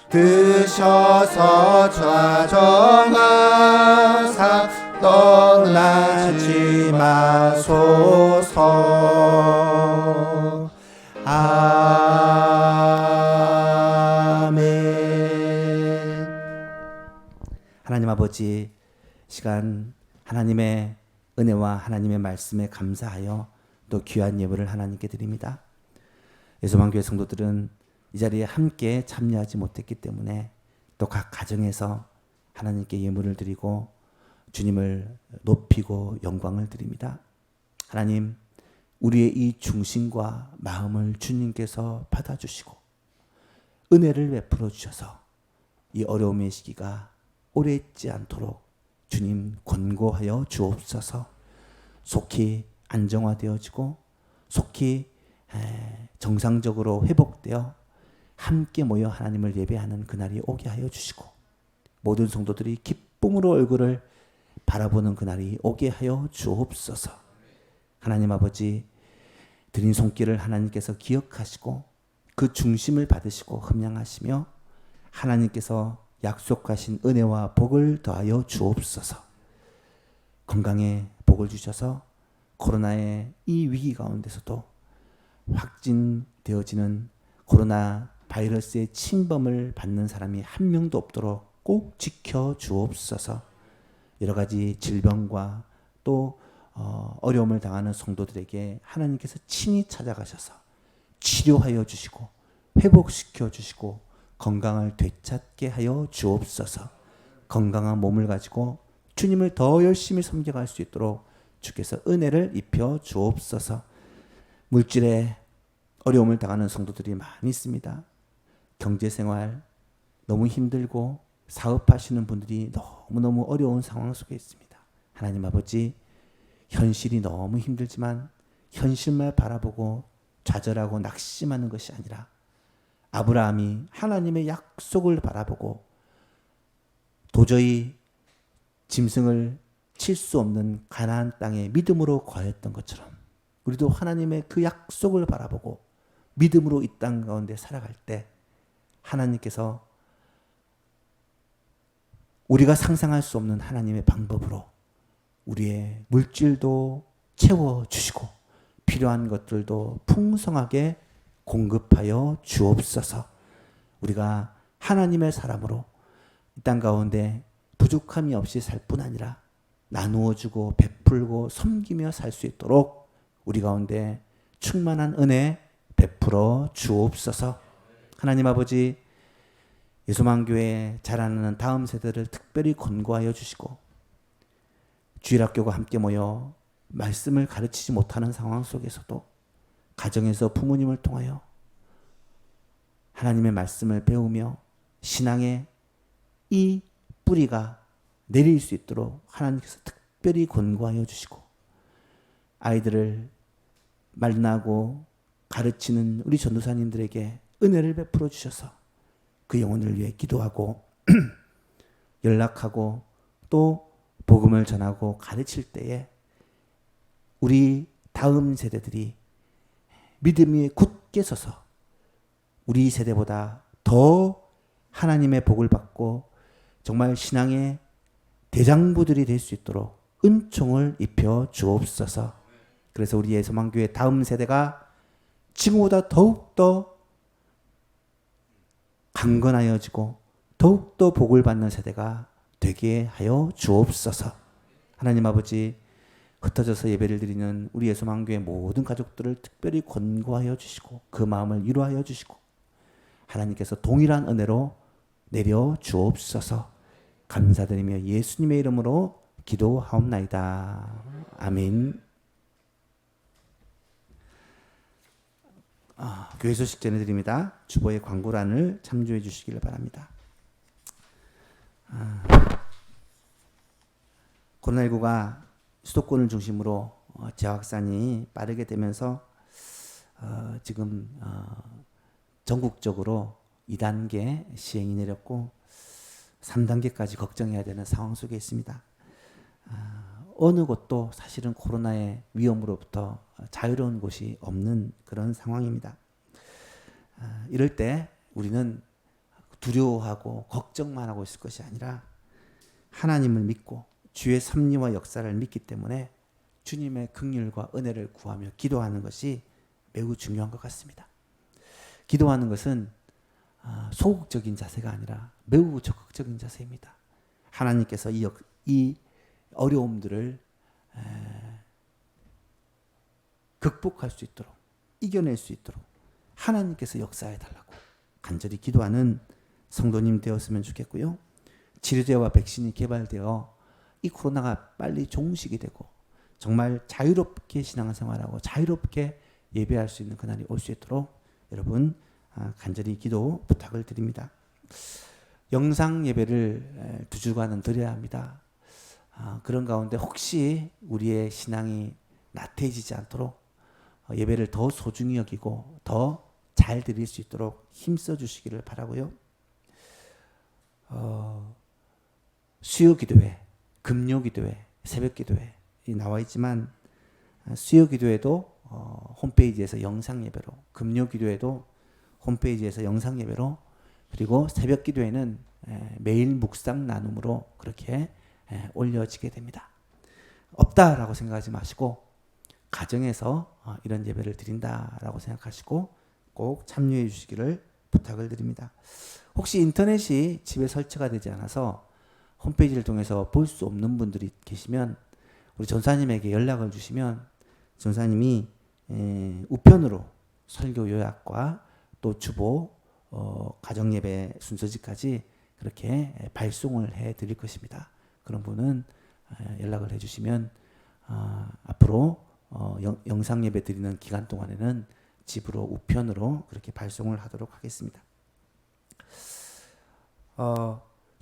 드셔서 좌정하사 떠나지 마소서. 아멘. 하나님 아버지, 시간 하나님의 은혜와 하나님의 말씀에 감사하여 또 귀한 예물을 하나님께 드립니다. 예수만교회 성도들은 이 자리에 함께 참여하지 못했기 때문에 또 각 가정에서 하나님께 예물을 드리고 주님을 높이고 영광을 드립니다. 하나님, 우리의 이 중심과 마음을 주님께서 받아주시고 은혜를 베풀어 주셔서 이 어려움의 시기가 오래 있지 않도록 주님 권고하여 주옵소서. 속히 안정화되어지고 속히 정상적으로 회복되어 함께 모여 하나님을 예배하는 그날이 오게 하여 주시고 모든 성도들이 기쁨으로 얼굴을 바라보는 그날이 오게 하여 주옵소서. 하나님 아버지, 드린 손길을 하나님께서 기억하시고 그 중심을 받으시고 흠양하시며 하나님께서 약속하신 은혜와 복을 더하여 주옵소서. 건강에 복을 주셔서 코로나의 이 위기 가운데서도 확진되어지는 코로나 바이러스의 침범을 받는 사람이 한 명도 없도록 꼭 지켜 주옵소서. 여러 가지 질병과 또 어려움을 당하는 성도들에게 하나님께서 친히 찾아가셔서 치료하여 주시고 회복시켜 주시고 건강을 되찾게 하여 주옵소서. 건강한 몸을 가지고 주님을 더 열심히 섬겨갈 수 있도록 주께서 은혜를 입혀 주옵소서. 물질에 어려움을 당하는 성도들이 많이 있습니다. 경제생활 너무 힘들고 사업하시는 분들이 너무너무 어려운 상황 속에 있습니다. 하나님 아버지, 현실이 너무 힘들지만 현실만 바라보고 좌절하고 낙심하는 것이 아니라 아브라함이 하나님의 약속을 바라보고 도저히 짐승을 칠 수 없는 가나안 땅에 믿음으로 거했던 것처럼 우리도 하나님의 그 약속을 바라보고 믿음으로 이 땅 가운데 살아갈 때 하나님께서 우리가 상상할 수 없는 하나님의 방법으로 우리의 물질도 채워주시고 필요한 것들도 풍성하게 공급하여 주옵소서. 우리가 하나님의 사람으로 이 땅 가운데 부족함이 없이 살 뿐 아니라 나누어주고 베풀고 섬기며 살 수 있도록 우리 가운데 충만한 은혜 베풀어 주옵소서. 하나님 아버지, 예수만교회 자라나는 다음 세대를 특별히 권고하여 주시고 주일학교가 함께 모여 말씀을 가르치지 못하는 상황 속에서도 가정에서 부모님을 통하여 하나님의 말씀을 배우며 신앙의 이 뿌리가 내릴 수 있도록 하나님께서 특별히 권고하여 주시고 아이들을 만나고 가르치는 우리 전도사님들에게 은혜를 베풀어 주셔서 그 영혼을 위해 기도하고 연락하고 또 복음을 전하고 가르칠 때에 우리 다음 세대들이 믿음이 굳게 서서 우리 세대보다 더 하나님의 복을 받고 정말 신앙의 대장부들이 될 수 있도록 은총을 입혀 주옵소서. 그래서 우리 예수만교회 다음 세대가 지금보다 더욱더 강건하여지고 더욱더 복을 받는 세대가 되게 하여 주옵소서. 하나님 아버지, 흩어져서 예배를 드리는 우리 예수만교회 모든 가족들을 특별히 권고하여 주시고 그 마음을 위로하여 주시고 하나님께서 동일한 은혜로 내려 주옵소서. 감사드리며 예수님의 이름으로 기도하옵나이다. 아멘. 교회 소식 전해드립니다. 주보의 광고란을 참조해 주시기를 바랍니다. 코로나19가 수도권을 중심으로 재확산이 빠르게 되면서 지금 전국적으로 2단계 시행이 내렸고 3단계까지 걱정해야 되는 상황 속에 있습니다. 어느 곳도 사실은 코로나의 위험으로부터 자유로운 곳이 없는 그런 상황입니다. 이럴 때 우리는 두려워하고 걱정만 하고 있을 것이 아니라 하나님을 믿고 주의 섭리와 역사를 믿기 때문에 주님의 긍휼과 은혜를 구하며 기도하는 것이 매우 중요한 것 같습니다. 기도하는 것은 소극적인 자세가 아니라 매우 적극적인 자세입니다. 하나님께서 이 어려움들을 극복할 수 있도록 이겨낼 수 있도록 하나님께서 역사해 달라고 간절히 기도하는 성도님 되었으면 좋겠고요. 치료제와 백신이 개발되어 이 코로나가 빨리 종식이 되고 정말 자유롭게 신앙생활하고 자유롭게 예배할 수 있는 그날이 올 수 있도록 여러분 간절히 기도 부탁을 드립니다. 영상 예배를 2주간은 드려야 합니다. 그런 가운데 혹시 우리의 신앙이 나태해지지 않도록 예배를 더 소중히 여기고 더 잘 드릴 수 있도록 힘써 주시기를 바라고요. 수요 기도회, 금요 기도회, 새벽 기도회 나와 있지만 수요 기도회도 홈페이지에서 영상 예배로, 금요 기도회도 홈페이지에서 영상 예배로, 그리고 새벽 기도회는 매일 묵상 나눔으로 그렇게 올려지게 됩니다. 없다라고 생각하지 마시고 가정에서 이런 예배를 드린다라고 생각하시고 꼭 참여해 주시기를 부탁을 드립니다. 혹시 인터넷이 집에 설치가 되지 않아서 홈페이지를 통해서 볼 수 없는 분들이 계시면 우리 전사님에게 연락을 주시면 전사님이 우편으로 설교 요약과 또 주보, 가정예배 순서지까지 그렇게 발송을 해 드릴 것입니다. 그런 분은 연락을 해주시면 앞으로 영상예배 드리는 기간 동안에는 집으로 우편으로 그렇게 발송을 하도록 하겠습니다.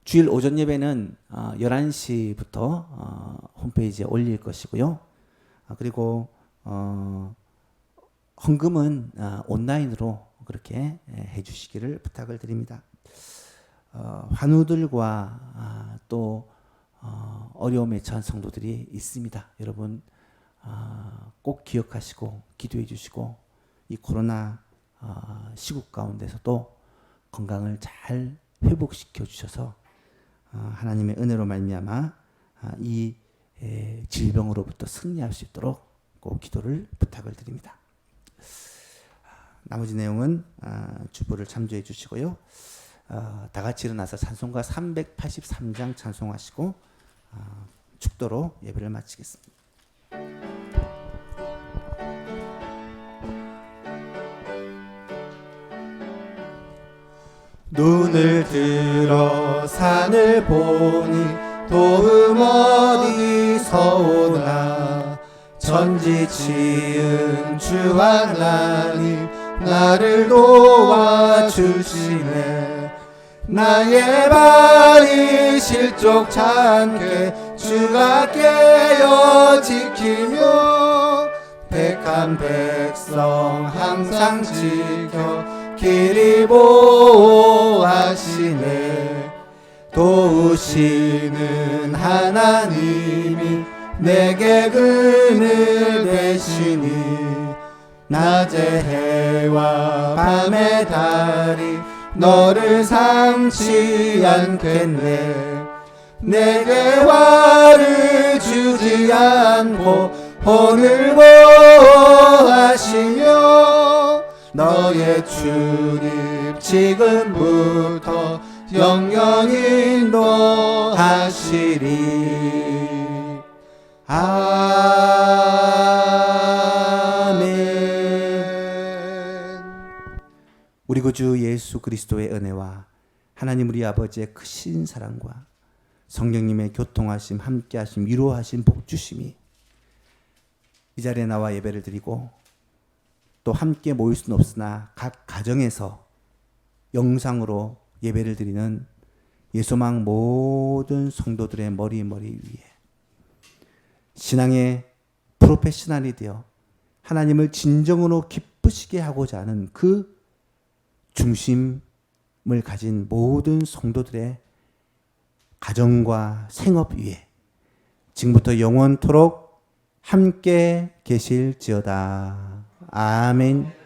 주일 오전 예배는 11시부터 홈페이지에 올릴 것이고요. 그리고 헌금은 온라인으로 그렇게 해주시기를 부탁을 드립니다. 환우들과 또 어려움에 처한 성도들이 있습니다. 여러분 꼭 기억하시고 기도해 주시고 이 코로나 시국 가운데서도 건강을 잘 회복시켜 주셔서 하나님의 은혜로 말미암아 이 질병으로부터 승리할 수 있도록 꼭 기도를 부탁을 드립니다. 나머지 내용은 주보를 참조해 주시고요. 다 같이 일어나서 찬송가 383장 찬송하시고 축도로 예배를 마치겠습니다. 눈을 들어 산을 보니 도움 어디서 오나 천지 지은 주 하나님 나를 도와주시네. 나의 발이 실족치 않게 주가 깨어 지키며 택한 백성 항상 지켜 길이 보호하시네. 도우시는 하나님이 내게 그늘 되시니 낮의 해와 밤의 달이 너를 삼지 않겠네. 내게 화를 주지 않고 혼을 보호하시며 너의 출입 지금부터 영영 인도하시리. 아멘. 우리 구주 예수 그리스도의 은혜와 하나님 우리 아버지의 크신 사랑과 성령님의 교통하심, 함께하심, 위로하심, 복주심이 이 자리에 나와 예배를 드리고 또 함께 모일 수는 없으나 각 가정에서 영상으로 예배를 드리는 예소망 모든 성도들의 머리 위에 신앙의 프로페셔널이 되어 하나님을 진정으로 기쁘시게 하고자 하는 그 중심을 가진 모든 성도들의 가정과 생업 위에 지금부터 영원토록 함께 계실지어다. 아멘.